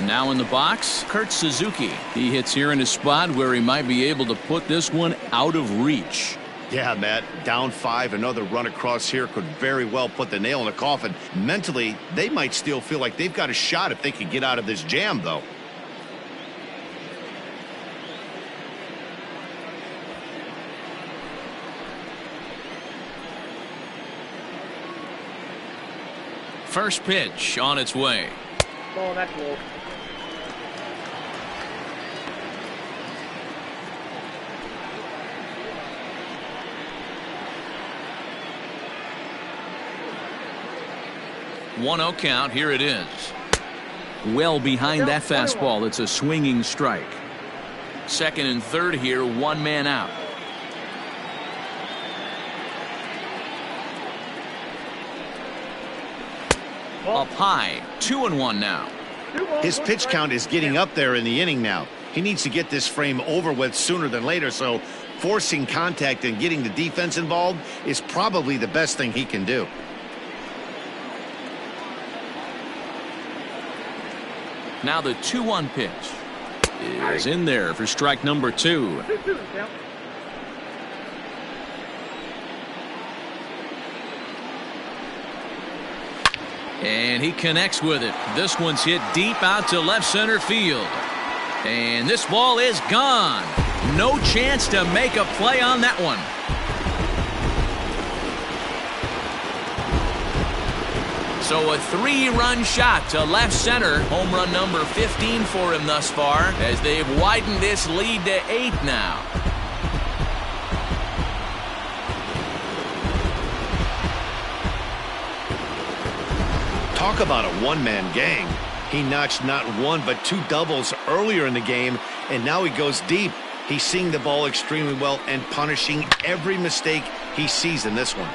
Now in the box, Kurt Suzuki. He hits here in a spot where he might be able to put this one out of reach. Yeah, Matt, down 5, another run across here could very well put the nail in the coffin. Mentally, they might still feel like they've got a shot if they could get out of this jam, though. First pitch on its way. Oh, that's low. One-0 count. Here it is. Well behind that fastball. It's a swinging strike. Second and third here. One man out. Up high. 2-1 now. His pitch count is getting up there in the inning now. He needs to get this frame over with sooner than later, so forcing contact and getting the defense involved is probably the best thing he can do. Now the 2-1 pitch is in there for strike number 2. And he connects with it. This one's hit deep out to left center field. And this ball is gone. No chance to make a play on that one. So a 3-run shot to left center. Home run number 15 for him thus far as they've widened this lead to 8 now. Talk about a one-man gang. He notched not 1 but 2 doubles earlier in the game, and now he goes deep. He's seeing the ball extremely well and punishing every mistake he sees in this one.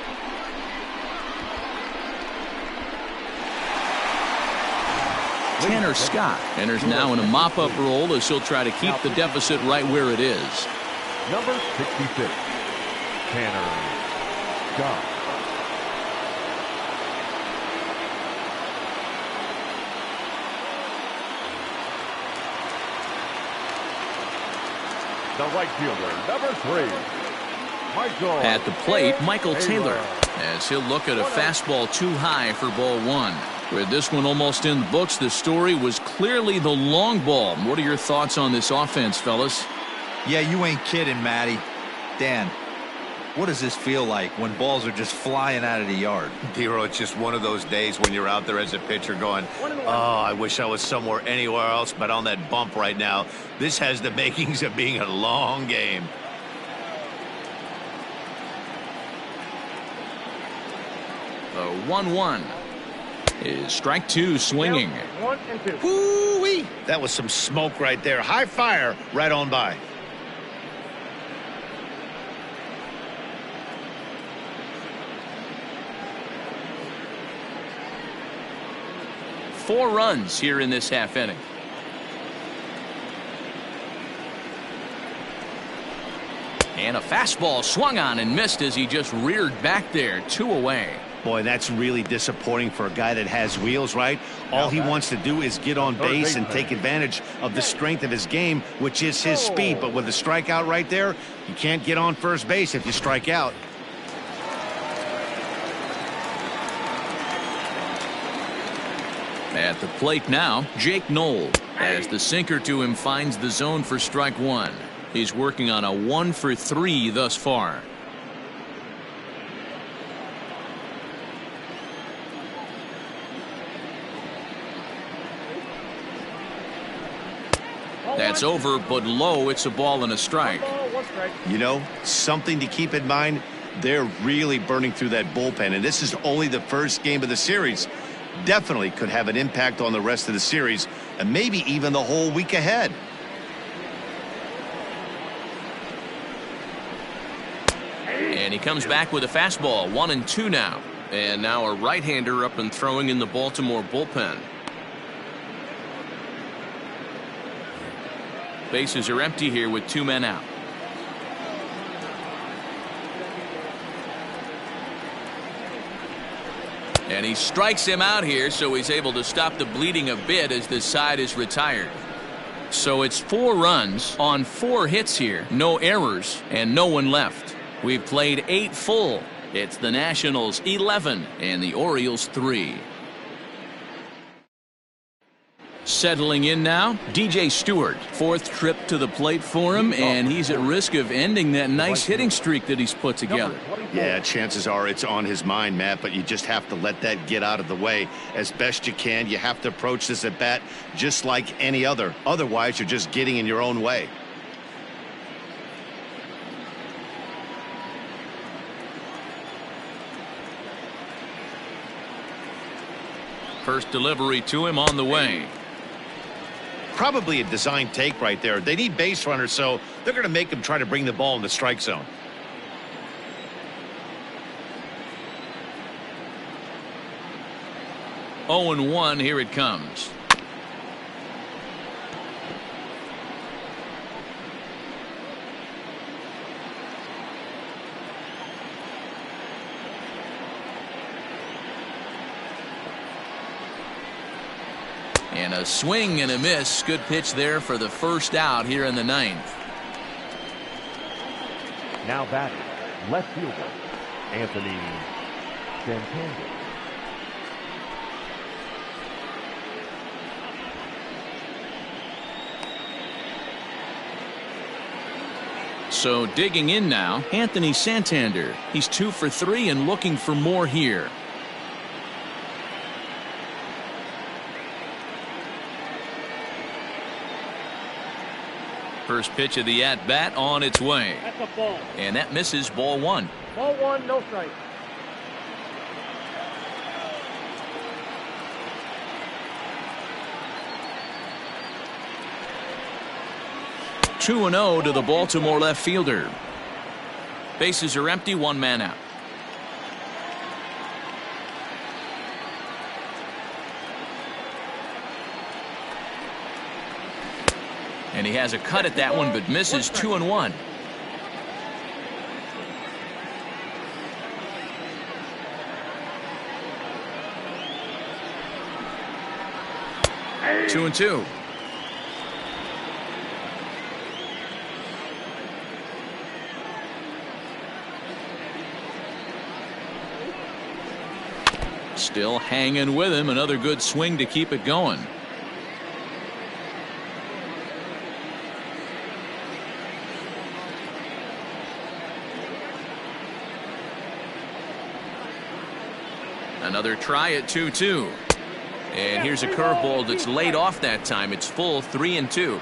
Tanner Scott enters now in a mop-up role as he'll try to keep the deficit right where it is. Number 66, Tanner Scott. The right fielder, number 3, Michael. At the plate, Michael Taylor, as he'll look at a fastball too high for ball 1. With this one almost in the books, the story was clearly the long ball. What are your thoughts on this offense, fellas? Yeah, you ain't kidding, Matty. Dan. What does this feel like when balls are just flying out of the yard? Dero, it's just one of those days when you're out there as a pitcher going, oh, I wish I was somewhere anywhere else but on that bump right now. This has the makings of being a long game. The 1-1 is strike two swinging. 1 and 2. Woo-wee. That was some smoke right there. High fire right on by. Four runs here in this half inning. And a fastball swung on and missed as he just reared back there. 2 away. Boy, that's really disappointing for a guy that has wheels, right? All he wants to do is get on base and take advantage of the strength of his game, which is his speed. But with the strikeout right there, you can't get on first base if you strike out. At the plate now, Jake Knoll, as the sinker to him finds the zone for strike one. He's working on a 1-for-3 thus far. That's over, but low. It's a ball and a strike. You know, something to keep in mind, they're really burning through that bullpen, and this is only the first game of the series. Definitely could have an impact on the rest of the series and maybe even the whole week ahead. And he comes back with a fastball. 1-2 now. And now a right-hander up and throwing in the Baltimore bullpen. Bases are empty here with 2 men out. And he strikes him out here, so he's able to stop the bleeding a bit as this side is retired. So it's 4 runs on 4 hits here. No errors and no one left. We've played 8 full. It's the Nationals 11 and the Orioles 3. Settling in now, DJ Stewart. 4th trip to the plate for him, and he's at risk of ending that nice hitting streak that he's put together. Yeah, chances are it's on his mind, Matt, but you just have to let that get out of the way as best you can. You have to approach this at bat just like any other. Otherwise, you're just getting in your own way. First delivery to him on the way. Probably a design take right there. They need base runners, so they're going to make him try to bring the ball in the strike zone. Oh, 0-1, here it comes. And a swing and a miss. Good pitch there for the first out here in the 9th. Now batting, left fielder, Anthony Santander. So digging in now, Anthony Santander. He's 2 for 3 and looking for more here. First pitch of the at-bat on its way. That's a ball. And that misses. Ball 1. Ball 1, no strike. Two 2-0 to the Baltimore left fielder. Bases are empty. 1 man out. And he has a cut at that one, but misses. 2-1. Hey. 2-2. Still hanging with him. Another good swing to keep it going. Another try at 2-2. And here's a curveball that's laid off that time. It's full 3-2.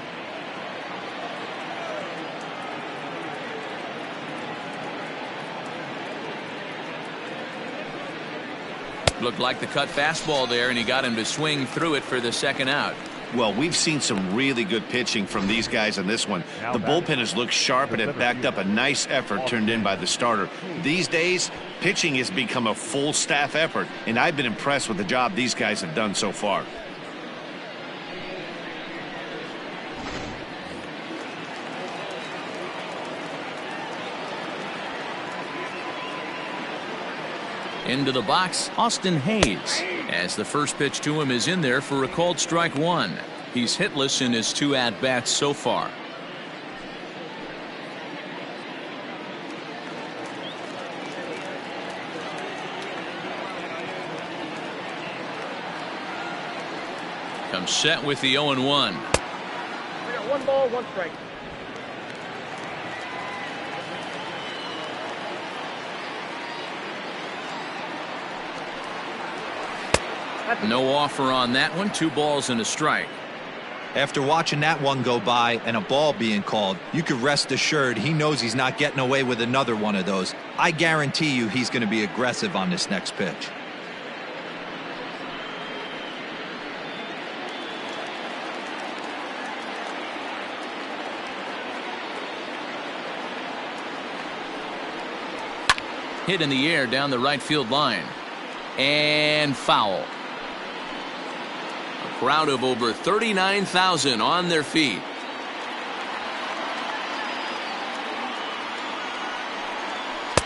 Looked like the cut fastball there, and he got him to swing through it for the second out. Well, we've seen some really good pitching from these guys in this one. The bullpen has looked sharp, and it backed up a nice effort turned in by the starter. These days, pitching has become a full staff effort, and I've been impressed with the job these guys have done so far. Into the box, Austin Hayes, as the first pitch to him is in there for a called strike one. He's hitless in his 2 at-bats so far. Comes set with the 0-1. We got 1 ball, 1 strike. No offer on that one. 2 balls and a strike. After watching that one go by and a ball being called, you could rest assured he knows he's not getting away with another one of those. I guarantee you he's going to be aggressive on this next pitch. Hit in the air down the right field line. And foul. A crowd of over 39,000 on their feet.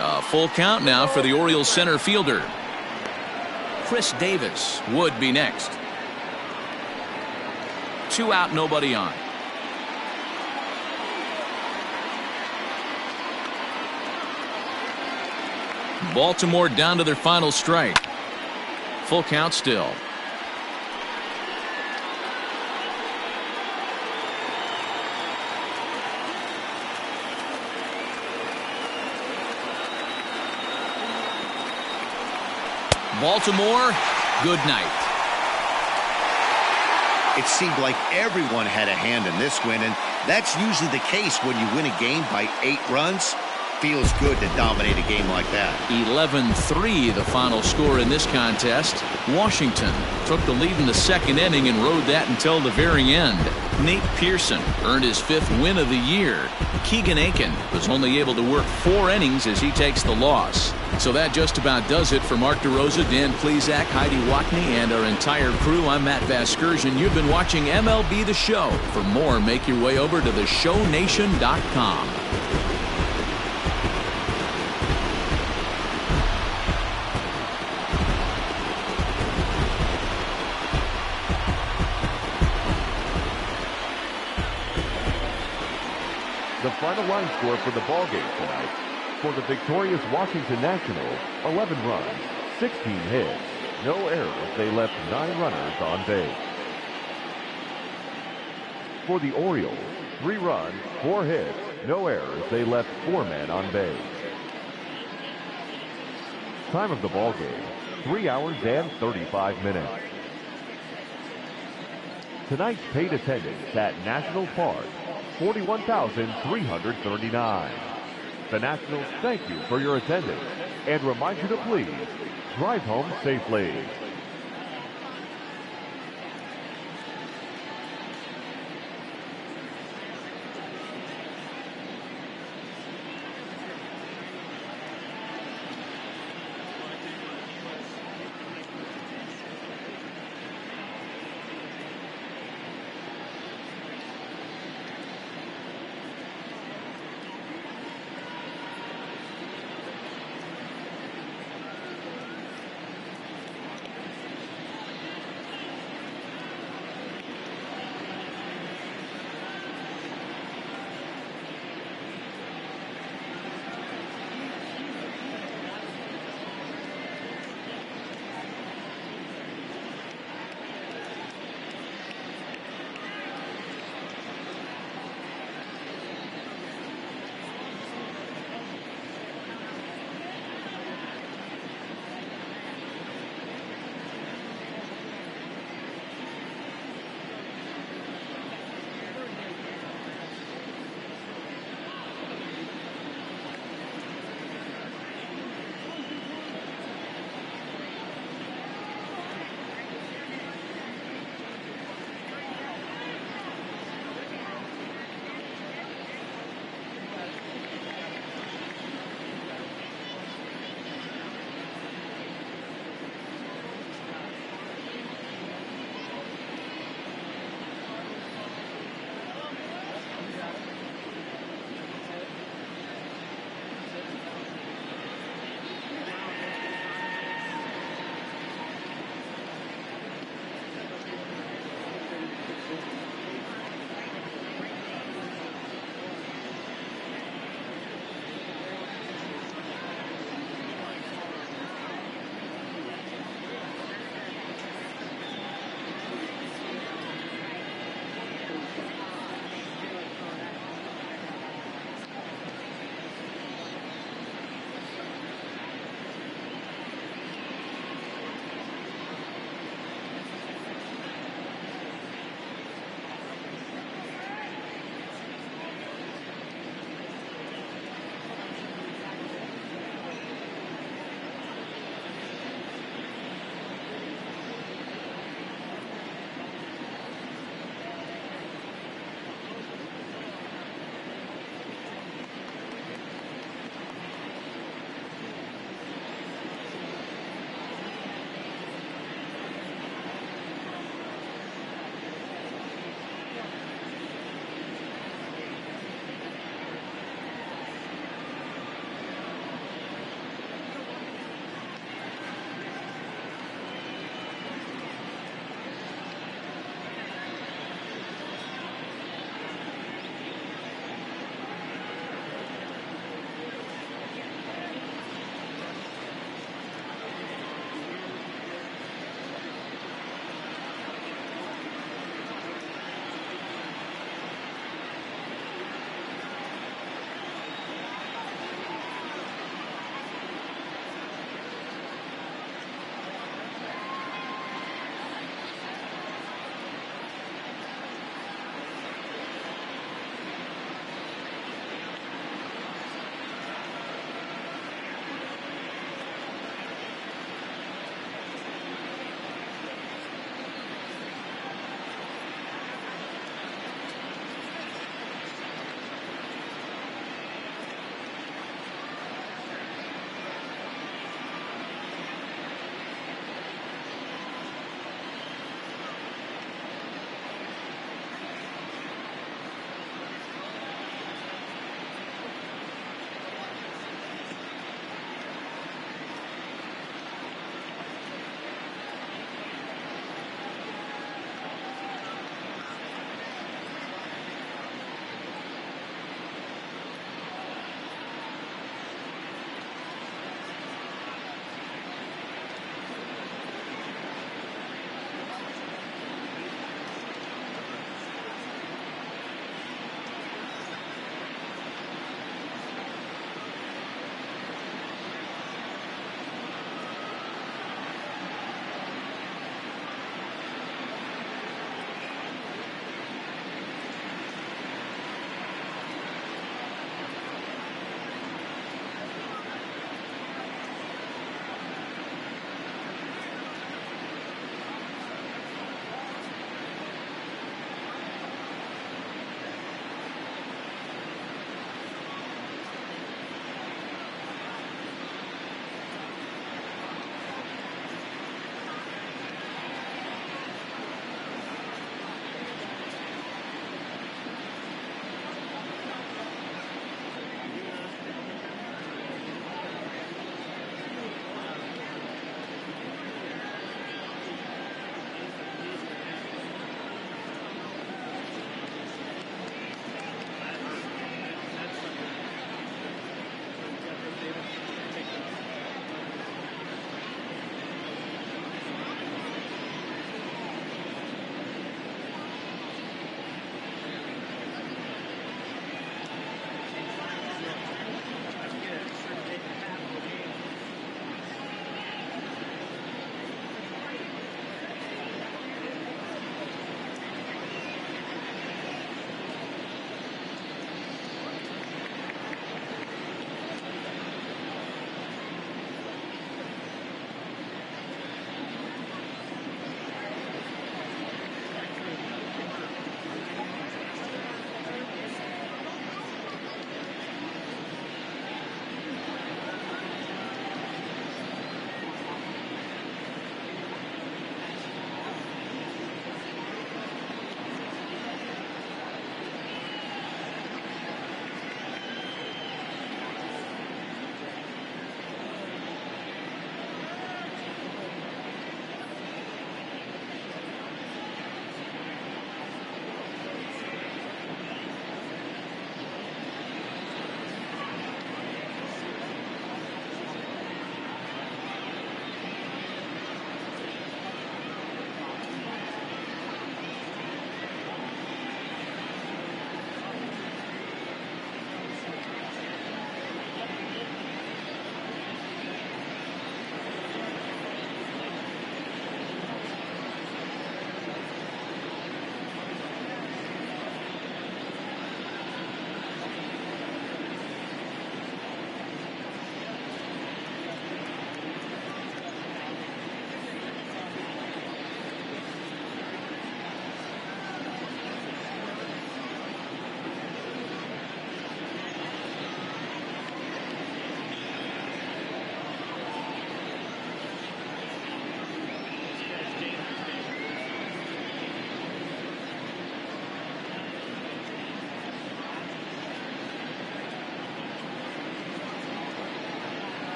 A full count now for the Orioles center fielder. Chris Davis would be next. 2 out, nobody on. Baltimore down to their final strike. Full count still. Baltimore, good night. It seemed like everyone had a hand in this win, and that's usually the case when you win a game by 8 runs. Feels good to dominate a game like that. 11-3 the final score in this contest. Washington took the lead in the second inning and rode that until the very end. Nate Pearson earned his 5th win of the year. Keegan Aiken was only able to work 4 innings as he takes the loss. So that just about does it for Mark DeRosa, Dan Plesac, Heidi Watney, and our entire crew. I'm Matt Vasgersian. You've been watching MLB The Show. For more, make your way over to theshownation.com. The final line score for the ballgame tonight. For the victorious Washington Nationals, 11 runs, 16 hits, no errors. They left 9 runners on base. For the Orioles, 3 runs, 4 hits, no errors. They left 4 men on base. Time of the ballgame, 3 hours and 35 minutes. Tonight's paid attendance at National Park, 41,339. The Nationals thank you for your attendance and remind you to please drive home safely.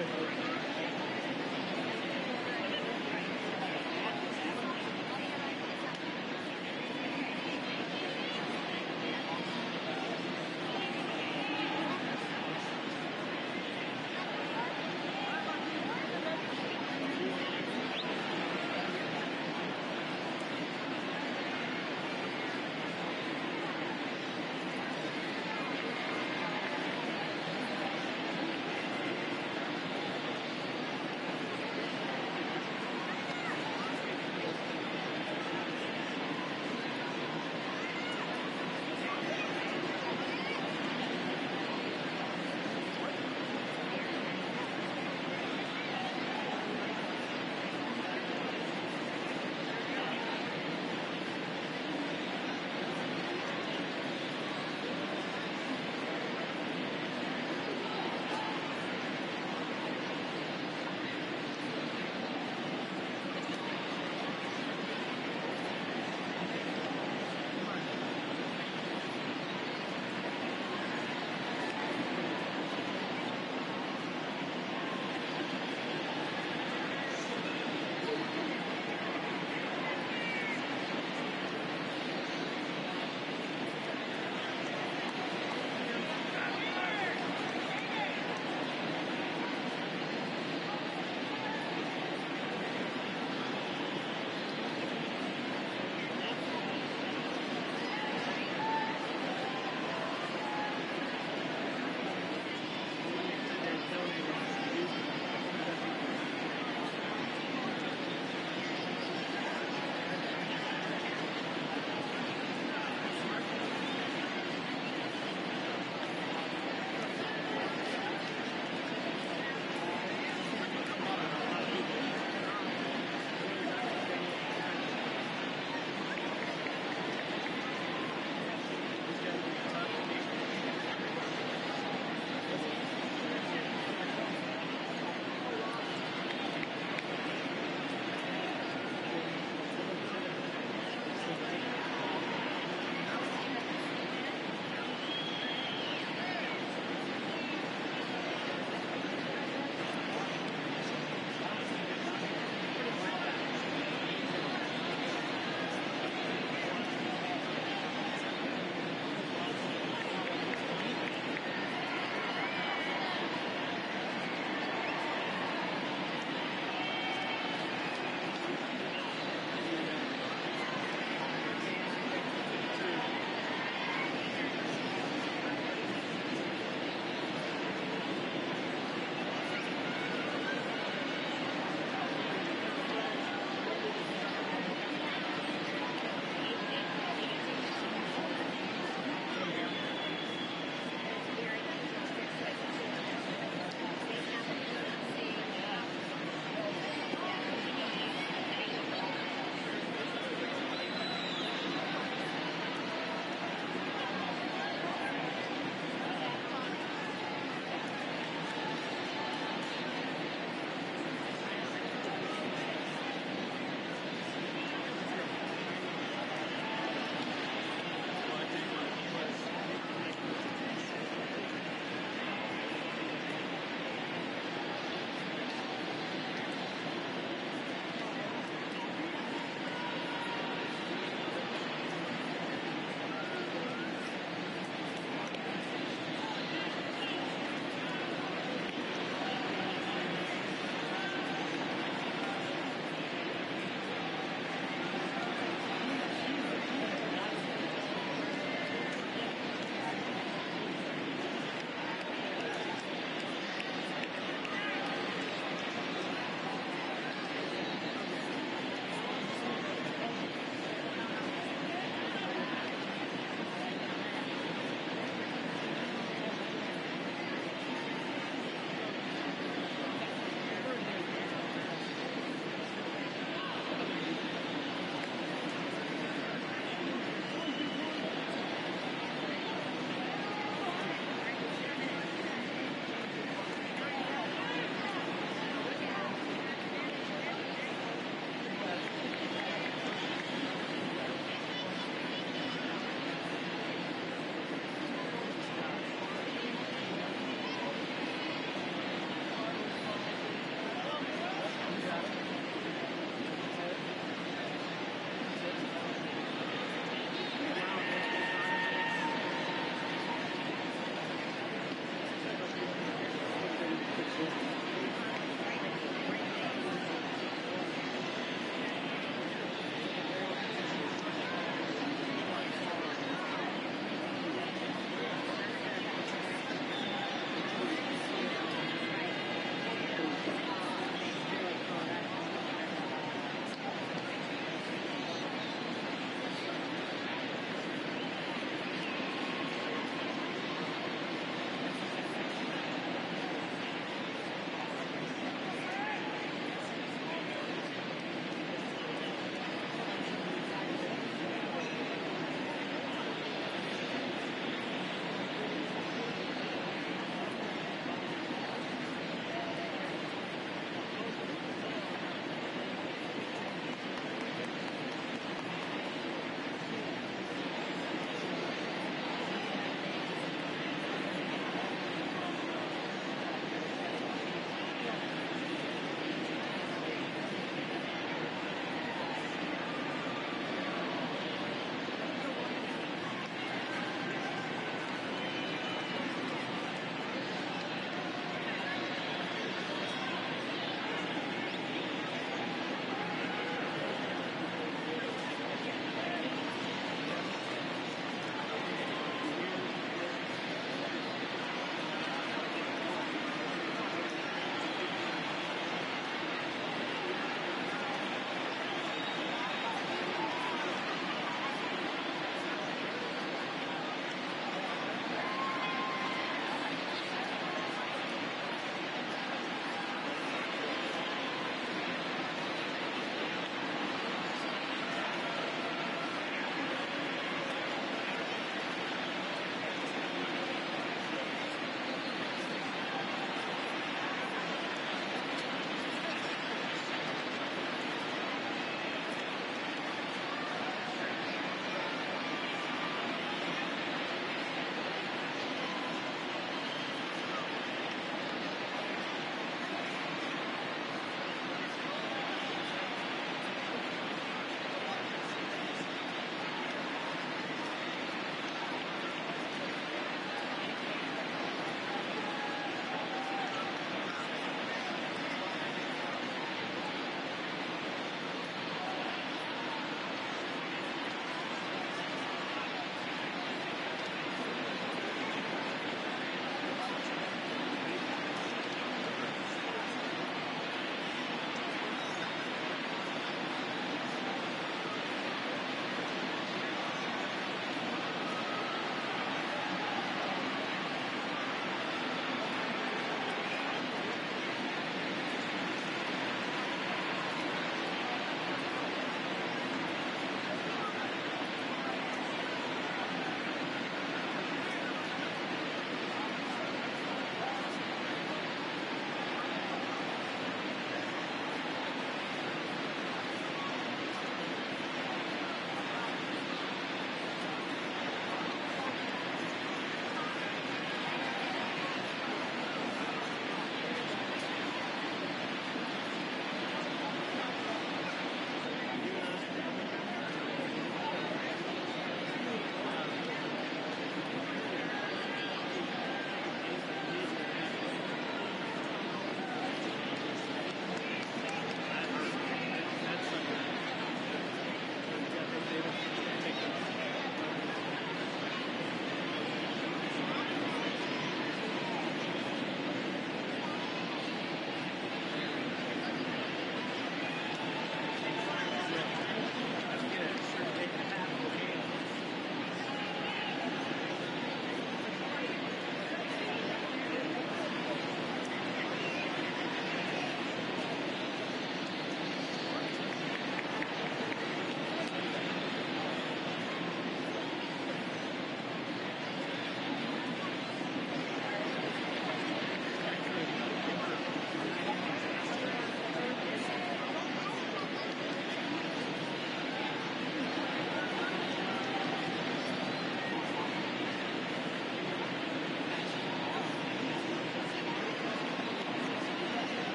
pitch.